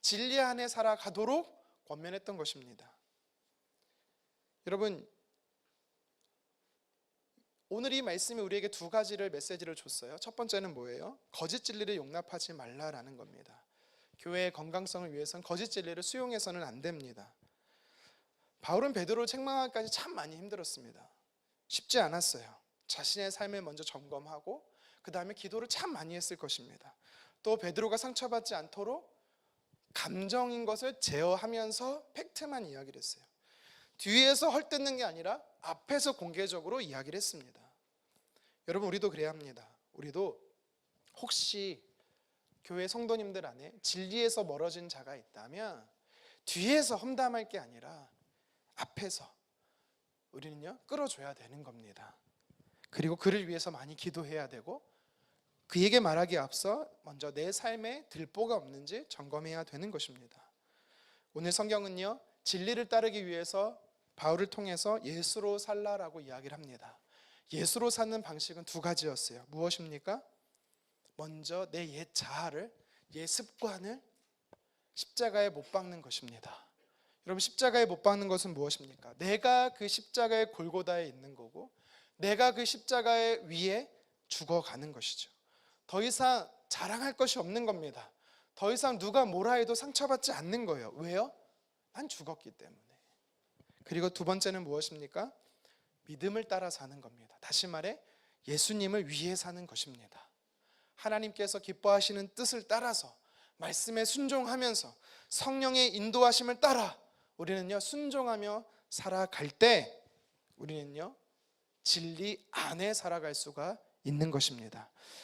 진리 안에 살아가도록 권면했던 것입니다. 여러분, 오늘 이 말씀이 우리에게 두 가지를 메시지를 줬어요. 첫 번째는 뭐예요? 거짓 진리를 용납하지 말라라는 겁니다. 교회의 건강성을 위해서는 거짓 진리를 수용해서는 안 됩니다. 바울은 베드로를 책망하기까지 참 많이 힘들었습니다. 쉽지 않았어요. 자신의 삶을 먼저 점검하고 그 다음에 기도를 참 많이 했을 것입니다. 또 베드로가 상처받지 않도록 감정인 것을 제어하면서 팩트만 이야기를 했어요. 뒤에서 헐뜯는 게 아니라 앞에서 공개적으로 이야기를 했습니다. 여러분, 우리도 그래야 합니다. 우리도 혹시 교회 성도님들 안에 진리에서 멀어진 자가 있다면 뒤에서 험담할 게 아니라 앞에서 우리는요 끌어줘야 되는 겁니다. 그리고 그를 위해서 많이 기도해야 되고 그에게 말하기에 앞서 먼저 내 삶에 들보가 없는지 점검해야 되는 것입니다. 오늘 성경은요 진리를 따르기 위해서 바울을 통해서 예수로 살라라고 이야기를 합니다. 예수로 사는 방식은 두 가지였어요. 무엇입니까? 먼저 내 옛 자아를, 옛 습관을 십자가에 못 박는 것입니다. 여러분, 십자가에 못 박는 것은 무엇입니까? 내가 그 십자가의 골고다에 있는 거고 내가 그 십자가의 위에 죽어가는 것이죠. 더 이상 자랑할 것이 없는 겁니다. 더 이상 누가 뭐라 해도 상처받지 않는 거예요. 왜요? 난 죽었기 때문에. 그리고 두 번째는 무엇입니까? 믿음을 따라 사는 겁니다. 다시 말해 예수님을 위해 사는 것입니다. 하나님께서 기뻐하시는 뜻을 따라서 말씀에 순종하면서 성령의 인도하심을 따라 우리는요 순종하며 살아갈 때 우리는요 진리 안에 살아갈 수가 있는 것입니다.